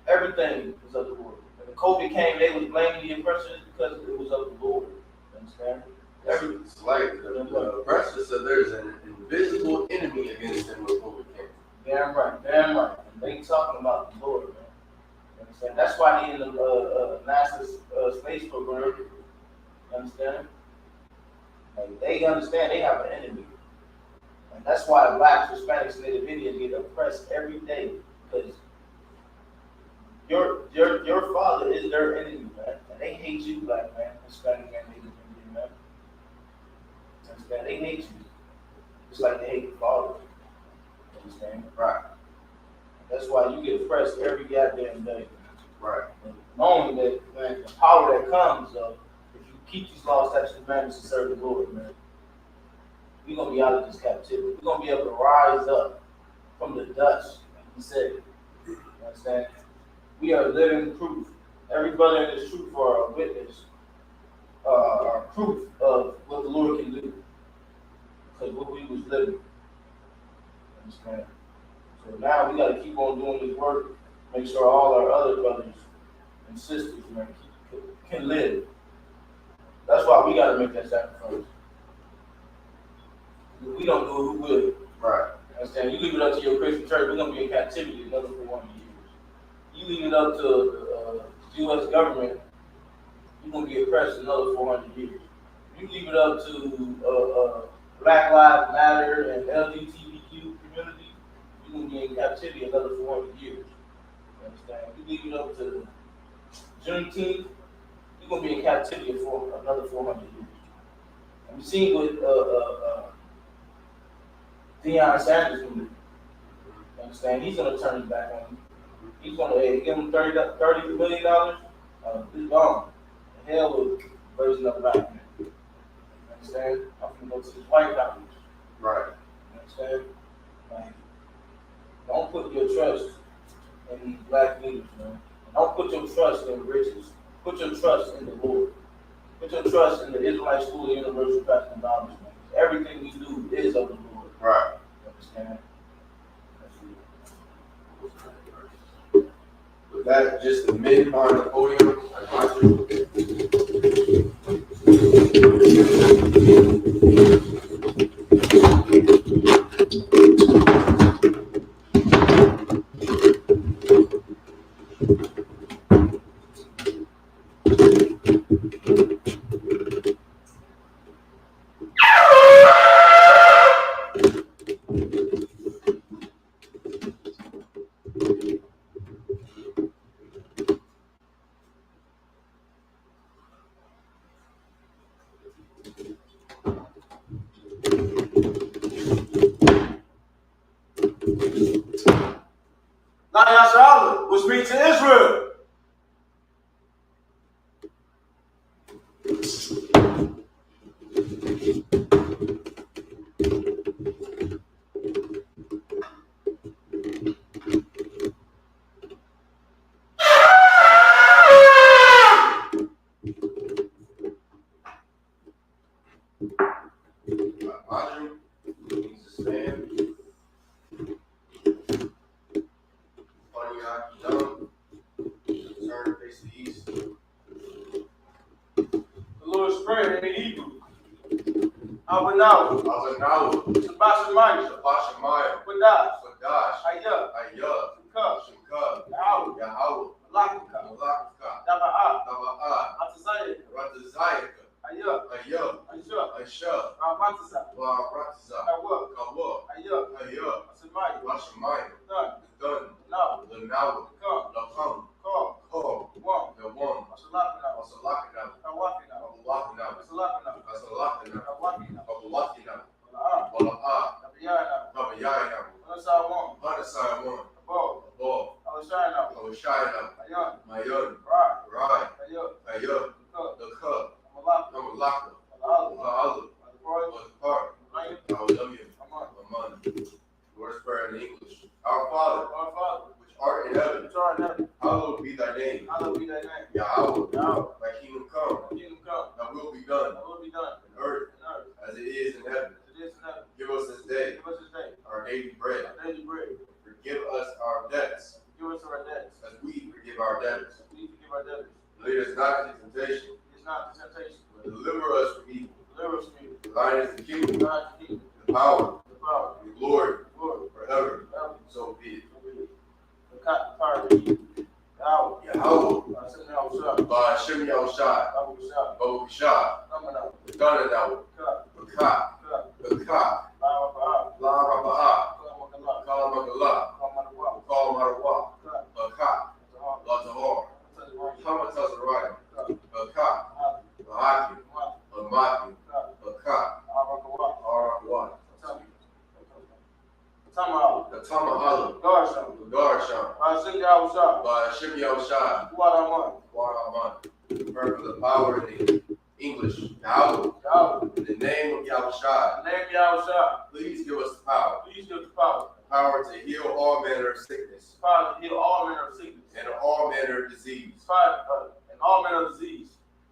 Everything is of the Lord. When the COVID came, they was blaming the oppressors because it was of the Lord. You understand? It's like the oppressor said there's an invisible enemy against them when COVID came. Damn right, damn right. And they talking about the Lord, man. You understand? That's why they in the NASA's space program. You understand? Like, they understand they have an enemy. And that's why blacks, Hispanics, and Native Indians get oppressed every day, because your father is their enemy, man. And they hate you, black man, Hispanic, and Native Indian, man. Understand? They hate you. Just like they hate your father. Understand? Right. That's why you get oppressed every goddamn day. Right. And knowing that, man, the power that comes of if you keep these laws, statutes, and commandments, and serve the Lord, man, we're gonna be out of this captivity. We're gonna be able to rise up from the dust. Like he said, you understand? We are living proof. Every brother in this truth are a witness, are proof of what the Lord can do. Because what we was living. Understand? So now we got to keep on doing this work, make sure all our other brothers and sisters, man, can live. That's why we got to make that sacrifice. If we don't do it, who will? Right. Understand? You leave it up to your Christian church, we're going to be in captivity another 400 years. You leave it up to the U.S. government, you're going to be oppressed another 400 years. You leave it up to Black Lives Matter and LGBTQ community, you're going to be in captivity another 400 years. You understand? You leave it up to Juneteenth, you're going to be in captivity for another 400 years. And we seen with Deion Sanders going to do. You understand? He's going to turn his back on you. He's going to give him $30 million. He's gone. The hell with version of black man. You understand? I'm going to go to this white college. Right. You understand? Like, don't put your trust in these black leaders, man. Don't put your trust in riches. Put your trust in the Lord. Put your trust in the Israelite School of Universal Pastor and Knowledge, man. Everything we do is of the Lord. Right. You understand? With that, just the men behind the podium. I want you. Which means to Israel.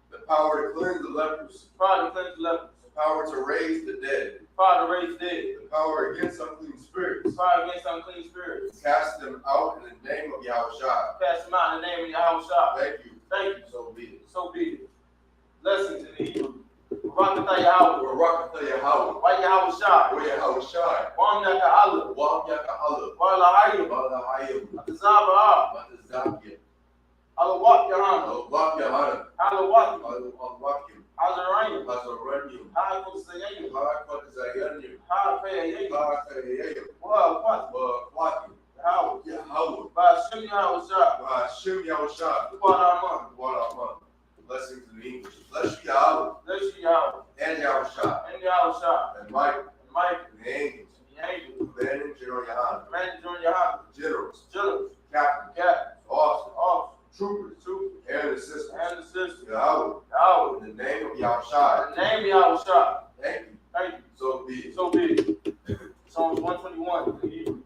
The power to cleanse the lepers. The power to raise the dead. Power to raise dead. The power against unclean spirits. Power against unclean spirits. Cast them out in the name of Yahushua. Cast them out in the name of Yahushua. Thank you. Thank you. So be it. So be it. Blessings in the Hebrew. Barakatah Yahweh. Barakatah Yahweh. Why Yahushua? Where Yahushua. Wam Yaka Allah. Wam Yaka Allah. Wala Hayim. Wala Hayim. Atazaba. Matazakir. Allah Wak Yahana. Allah Yahana. Allah Wak. Allah Wakim. Azarayim. Hazaranyim. Ha'akutsayayu. Harakotazayanyim. Ha'akayayu. Harakayayim. Wa Wakim. Yahweh. Yahweh. Ba'ashim Yahushua. Hashem Yahushua. Wa'alaman. Wa'alaman. Blessings in the English. Bless you, Yahweh. Bless you, Yahweh. And Yahushua. And Yahushua. And Michael. And Mike. And the angels. The angels. Commanding General Yahana. Commanding General Yahana. Generals. Generals. Captains. Captains. Officers. Officers. Troopers. Troopers. And assistants. And assistants. Yahweh. Yahweh. In the name of Yahushua. In the name of Yahushua. Thank you. Thank you. So be it. So be it. Psalms 121 in Hebrew.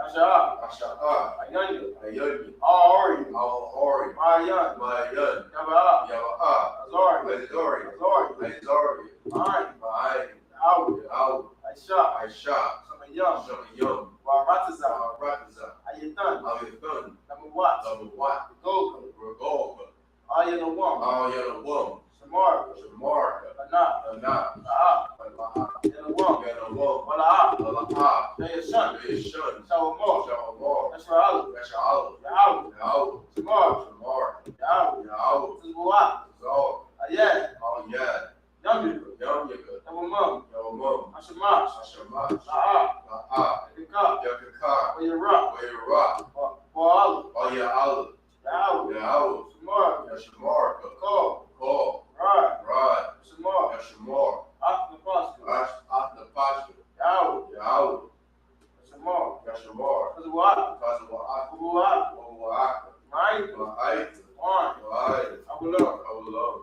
Asha'ah. Asha'ah. Ayanya. Ayani. Al-Ori. Al-Hori. Ma'ayan. Mayan. Yaba'ah. Yawa'ah. Azari. Azori. Azari. Azori. Ma'ayin. Ma'ayin. Yahweh. Yahweh. Aisha. Aisha. Shamayam. Shamayam. Wa'arataza. Rataza. Ayatan. Ayathan. Namuwat. Zawawat. Golga. Regolga. Ayanawam. Ayanawam. Shamar. Shamarka. Ana. Ana. Na'a. Alaha. Yanawam. Yanawam. Wala'a. Alaha. Yayashan. Yishun. Shawamor. Shalomar. Yasha'al. Yasha'al. Yahweh. Yahweh. Shamar. Shamar. Yahweh. Yahweh. Tizbu'at. Zol. Ayat. Aliyah. Yamyika. Yamyaka. Yamamam. Yawamam. Ashamash. Hashamash. Na'a. La'a. Yakika. Yakaka. Wayara. Wayara. Wa'al. Aya'al. Yahweh. Yahweh. Shamar. Yashamarka. Call. Call. Rod. Rod. Shamar. Yashamar. Akhnapashka. Atnapashka. Yahweh. Yahweh. Shamar. Yashamar. Tizbu'at. Tazawa'at. Kubu'at. Wa'aka. Ma'ayit. Ma'ayit. On. Ma'ayit. Abullah. I will love.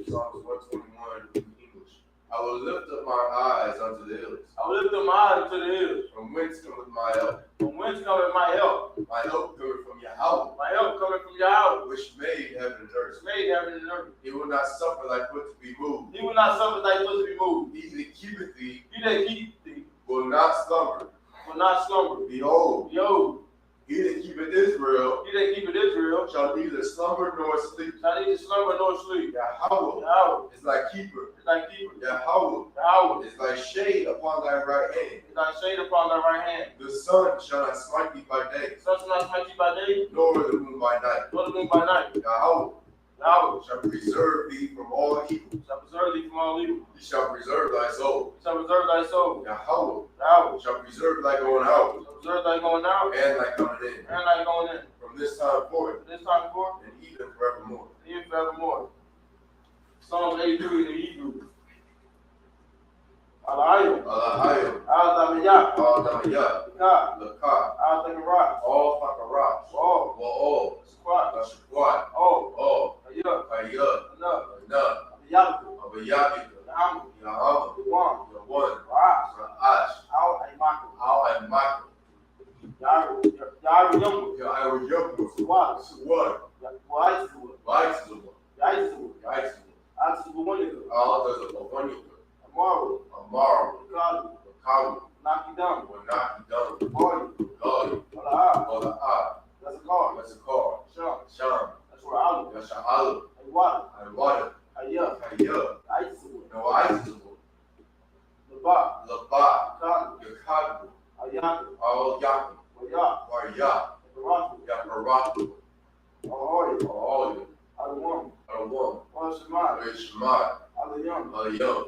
Psalms 121 in English. I will lift up my eyes unto the hills. I will lift up my eyes to the hills. From whence cometh my help? From whence cometh my help? My help cometh from Yahweh, My help cometh from Yahweh, which made heaven and earth. which made heaven and earth. He will not suffer thy foot to be moved. He will not suffer thy foot to be moved. He that keepeth thee He that keep thee will not slumber. will not slumber. Behold, Behold, he that keepeth Israel he that keepeth Israel shall neither slumber nor sleep. shall neither slumber nor sleep. Yahweh Yahweh is thy keeper. is thy keeper. Yahweh Yahweh is thy shade upon thy right hand. is thy shade upon thy right hand. The sun shall not smite thee by day, The sun shall not smite thee by day, nor the moon by night. nor the moon by night. Yahweh Yahweh shall preserve thee from all evil. shall preserve thee from all evil. He shall preserve thy soul. He shall preserve thy soul. Yahweh Yahweh shall preserve thy going out shall preserve thy going out and thy coming in, and thy going in. from this time forth From this time forth, and even forevermore. and even forevermore. Psalm 83 in the Hebrew. Al-Ayim. Alahayim, Al-Damiyah. Al-Namayah, Ka. Lakah, Al-Takarat. all Fakarats, All. Wa'ol, Squat. Lashakwat, All. all Ayah. Kayah, Enough. Anah, Abiyabika. Abayabika, Yahamu. Yahama, Yawan. Yawan, Ra'as. Ra'ash, Al-Aymaku. Al-Aimaka, Yaru. Yaru Yamu. Yahawayamu, Squat. Suwad, Wa'aizu. Vaitzuwa, Yaizu. Yaitzuwa, Atsubuwanika. Al-Tazawanika, Amaru. Amaru, Kadu. Kawu, Nakidam. Wanaki, Boy. Gali, Wala'a. Wala'ah, That's a car. that's a car, Sham. Sham, That's where Alu. Yasha'alu, Aywada. Alwada, Ayah. Kayah, Aizu. Noaizuwa, Laba. Laba, Kadu. Yakabu, Ayaku. Al-Yaku, Waya. Warya, Baratu. Yakaratu, Ahoy. Al-Alim, Alawam. Al-Wam, Al-Shemad. Al-Ishmad, Alayam. Al-Yam,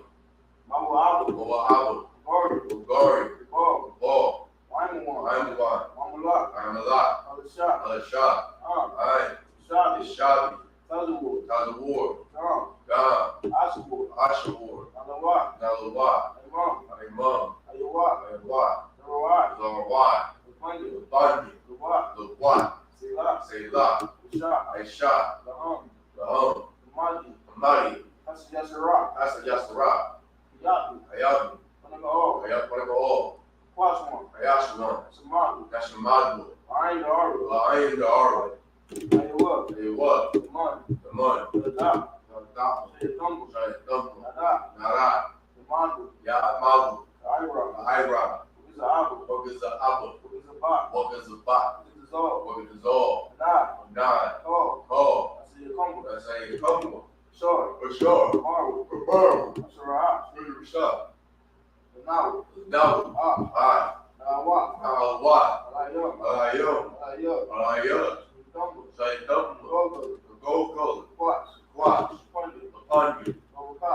Mamu Abu. Al-Abu, Gori. Bulgari, Bob. Ball, Waimuwan. Aimuwan, Mamulak. Aimalak, Al-Shah. Al-Shah, Ain, Shabi. Ishabi, Tazuwur. Tazawar, Gam. Gam, Ashwur. Ashawar, Alawak. Nalawa, Imam. Imam, Ayawak. Ayawat, Narawak. Zawawat, Lupandu. Bandi, Luwak. Lawat, Silah. Selah, Shah. Aisha, Laham. Laham, Madi. Amadi, That's Yasirah. Asa Yasara, Yaku. Ayabi, Panagaol. Ayapanagao, Kwaswan. Ayashaman, Samadu. Nashamadu, Ayin Daru. La'ayin Da'arwa, Ayawak. Ayawat, Man. the Mun, Ladab. Nadapu, Shayatumbu. Shayatumpu, Nadab. Nara, Madu. Ya'amabu, Let's say comfortable. Sure. For sure. Marvel. For Marvel. That's right. For sure. Now. No. Ah. What? What? Alayom. Say comfortable. Gold color. Watch. Upon you. Goka.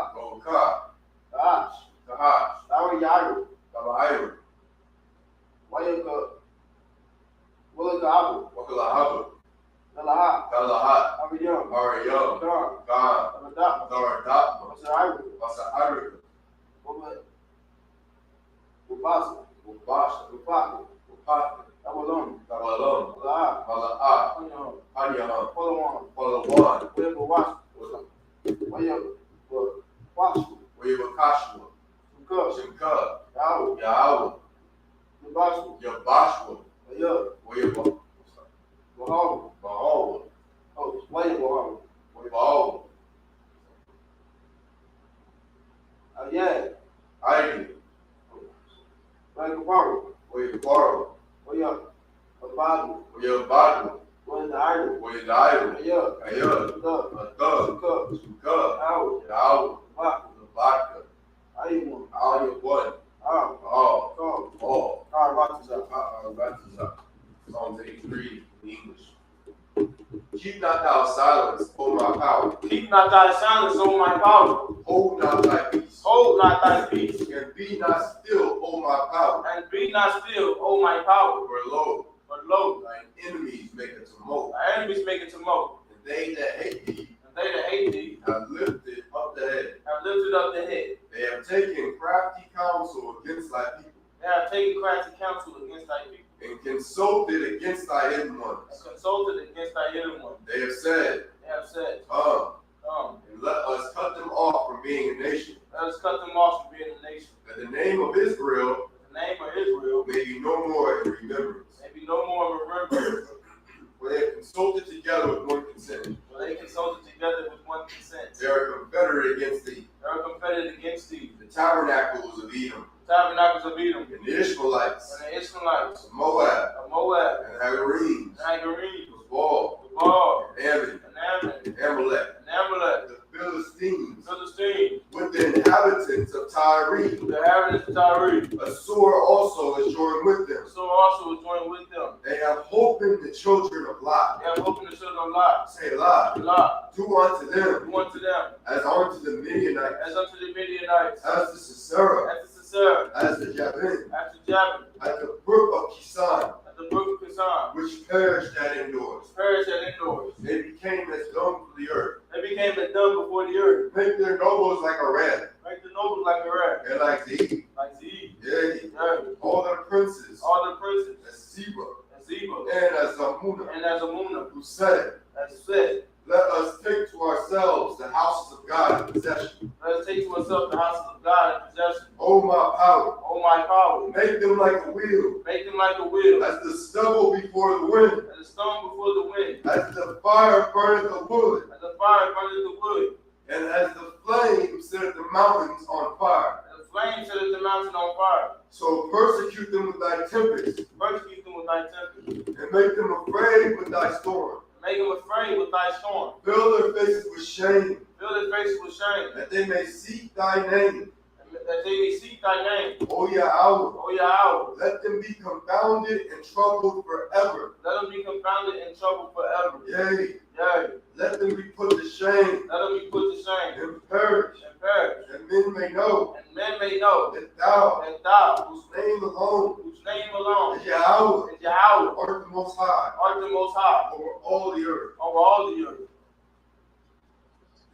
Tahash. Tabahayu. Wakalahabu. Kalahat. Ariyam. God. Daradapma. Wasa Arika. Ubasa. Upaka. Tabalum. Mala'at. Hanyaham. Palawan. Wayabakashua. Shimka. Yahweh. Yabashua. Wayabah. Bahawa. Wayabah. Aidi. Wayabaro. Wayabadu. Wayadairu. Ayah. Adab. Shimka. Yahweh. Labaka. Ayah. All. Psalms 83 in English. Keep not thou silence, O my power. Keep not thy silence, O my power. Hold not thy peace. Hold not thy peace. And be not still, O my power. And be not still, O my power. For lo, thine enemies make a tumult. Thy enemies make it tumult. And they that hate thee have lifted up the head. lifted up the head. They have taken crafty counsel against thy people. They have taken crafty counsel against thy people. And consulted against thy hidden ones. And consulted against thy hidden one. They have said, Come, and let us cut them off from being a nation. let us cut them off from being a nation. That the name of Israel The name of Israel may be no more in remembrance. may be no more remembered. For they have consulted together with one consent. For they consulted together with one consent. They are confederate against thee. They are confederate against thee. The tabernacles of Edom, The tabernacles of Edom, and the Ishmaelites, and the Ishmaelites, of Moab, of Moab, and Hagarenes, and Hagarenes, of Baal, Baal, and Ammon, and Ammon, and Amalek, and Amalek, the Philistines, Philistine, with the inhabitants of Tyre. the inhabitants of Tyre. Assur also is joined with them. So also was joined with them. They have hope in the children of Lot. They have opened the children of Lot. Say Lot, Lot, do unto them who unto them, as unto the Midianites, as unto the Midianites, as to Sisera, as to Sisera, as to Jabin, as to Jabin, at the brook of Kisan, at the brook of Kazan, which perished at indoors. perished at indoors. They became as dung for the earth. They became as dung before the earth. Make their nobles like a rat, Make the nobles like a rat, and like thee. like Zee, Yea, Yea, all the princes, all the princes, as Seba, and Zeba, and as Zamuna, and as Amunah, who said, as said, let us take to ourselves the houses of God in possession. let us take to ourselves the houses of God in possession. O my power, O my power, make them like a wheel, make them like a wheel, as the stubble before the wind, and the stone before the wind, as the fire burneth the wood, as the fire burns the wood, and as the flame setteth the mountains on fire. and the flame setteth the mountain on fire. So persecute them with thy tempest, Persecute them with thy tempest, and make them afraid with thy storm. make them afraid with thy storm. Fill their faces with shame, Fill their faces with shame, that they may seek thy name. and that they may seek thy name. O Yahweh, O Yahweh, let them be confounded and troubled forever. let them be confounded in trouble forever. Yea, Yea, let them be put to shame let them be put to shame and perish, and perish, that men may know and men may know that thou, that thou, whose name alone whose name alone is Yahweh, is Yahweh, art the most high art the most high over all the earth. over all the earth.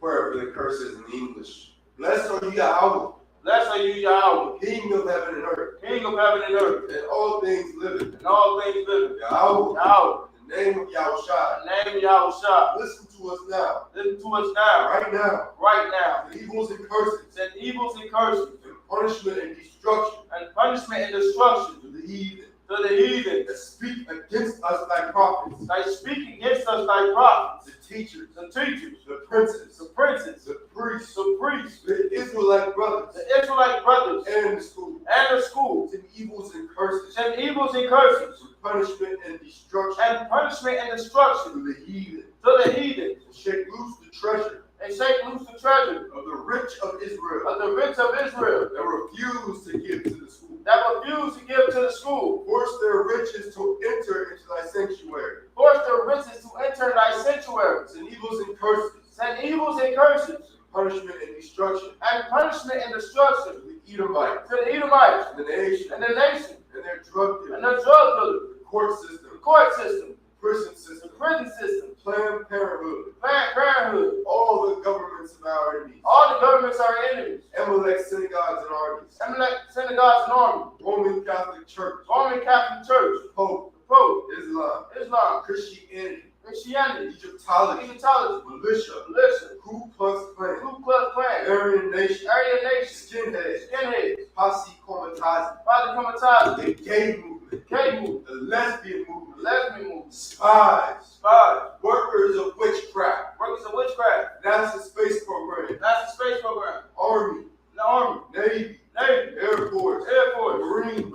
Prayer for the curses in English. Blessed are you, Yahweh, Blessed are you, Yahweh, King of heaven and earth, King of heaven and earth, and all things living. and all things living. Yahweh, Yahweh, in the name of Yahushua, the name of Yahushua, listen to us now, listen to us now, right now. right now. The evils and curses, Send evils and curses, and punishment and destruction and punishment and destruction to the heathen to the heathen that speak against us thy prophets, that speak against us thy prophets, the teachers, the teachers, the princes, the princes, the priests, the priests, the Israelite brothers, the Israelite brothers, and the school. and the schools. Send evils and curses, Send evils and curses, and punishment and destruction and punishment and destruction to the heathen to the heathen, and shake loose the treasure and shake loose the treasure of the rich of Israel of the rich of Israel that refuse to give to the school. that refuse to give to the school. Force their riches to enter into thy sanctuary. Force their riches to enter thy sanctuaries. Send evils and curses, Send evils and curses, punishment and destruction and punishment and destruction to the Edomites, to the Edomites and the nation, and the nation and their drug and dealers, the drug dealers, the court system, the court system, prison the system, prison system, Planned Parenthood, Planned Parenthood. all the governments of our enemies, All the governments are enemies. Amalek synagogues and armies, Amalek synagogues and armies, Roman Catholic Church, Roman Catholic Church, Pope, the Pope, Islam, Islam, Christianity, Christianity, Egyptology, Egyptology, militia, militia, Ku Klux Klan, Ku Klux Klan, Aryan Nation, Aryan Nation, Skinheads, Skinheads, Posse Comitazi, Father Comitazi, the gay movement, Gay movement, the lesbian movement, Lesbian movement, spies, spies, workers of witchcraft, workers of witchcraft, NASA space program, NASA space program, Army, the Army, Navy, Navy, Air Force, Air Force, Marines,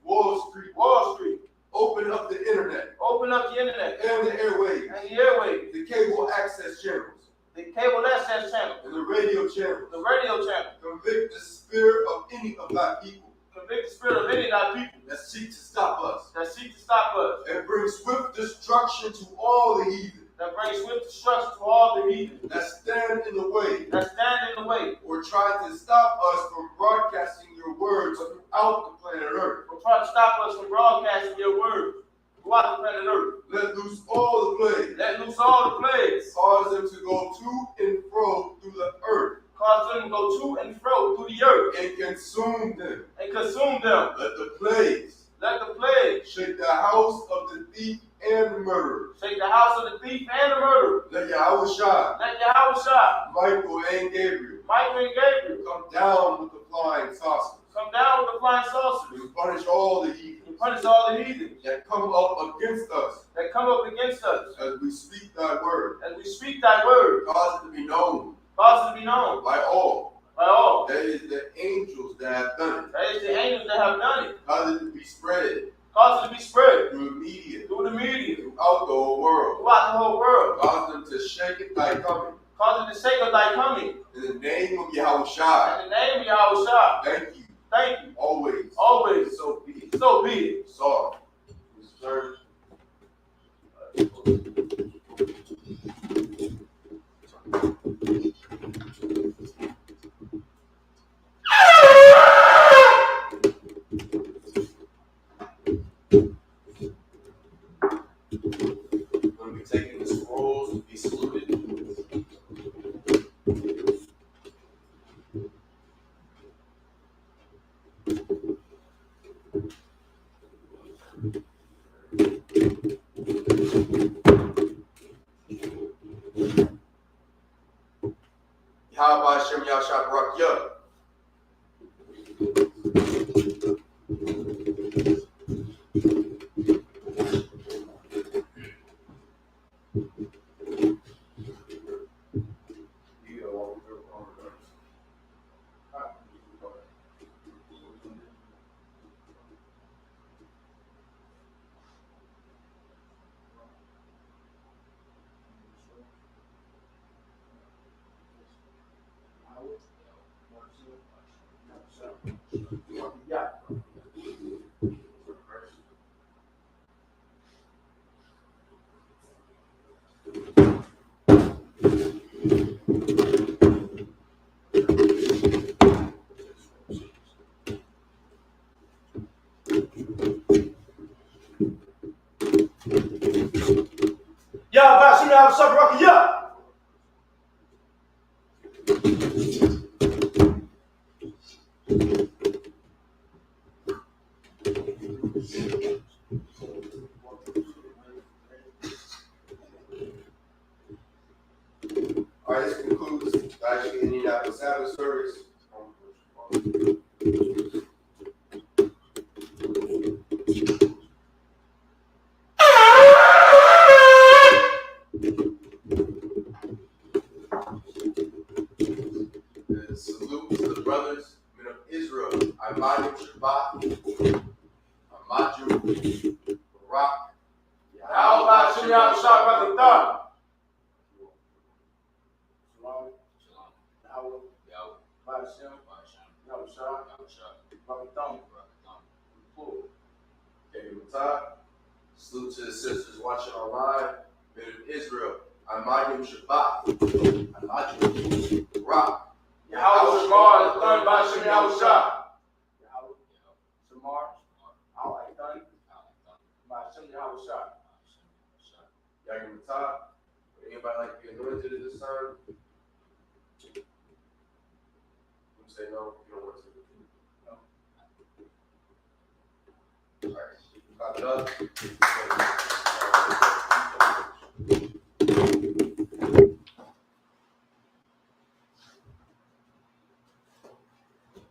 Wall Street, Wall Street. open up the internet Open up the internet and the airwaves, and the airwaves, the cable access channels, the cable access channel, and the radio channels. the radio channel. Convict the spirit of any of thy people Convict the spirit of any of thy people that seek to stop us, that seek to stop us, and bring swift destruction to all the heathen that bring swift destruction to all the heathen that stand in the way that stand in the way, or try to stop us from broadcasting your words throughout the planet Earth. or try to stop us from broadcasting your word throughout the planet Earth. Let loose all the plagues. Let loose all the plagues. Cause them to go to and fro through the earth Cause them to go to and fro through the earth and consume them. and consume them. Let the plagues Let the plague shake the house of the thief and the murderer. shake the house of the thief and the murderer. Let Yahushua, Let Yahushua, Michael, and Gabriel Michael and Gabriel come down with the flying saucers come down with the flying saucers and punish all the heathen and punish all the heathen that come up against us that come up against us as we speak thy word. as we speak thy word. Cause it to be known Cause it to be known by all by all. that it is the angels that have done it. That is the angels that have done it. Cause it to be spread Cause it to be spread through the media through the media throughout the whole world. throughout the whole world. Cause them to shake it thy coming. Cause it to shake of thy coming. In the name of Yahushua, In the name of Yahushua. thank you. Thank you. Always. Always. So be it. So be it. Sorry. Sir. We're going to be taking the scrolls to be saluted. Yahweh Hashem Yahshua Barak Yah. All right, this concludes the Isupk Indianapolis Sabbath service. Salute to the brothers, men of Israel. Imanu Shabbat, Amaju, Barak, Yahweh Shem Yahushua Barak Yah. Yahweh. Ba'ashem. Yahushua. Baruch. Full. Okay, Matah. Salute to the sisters watching online. Men of Israel. Amayim Shabbat. Alajim Rock. Yahweh Shamar is done by Shem Yahushua. Yahweh. Shamar. Al Aitan. Ba'ashem Yahushua. Yagim Matah. Anybody like to be anointed at this time? You say no, you don't want to. No. All right, clap it up.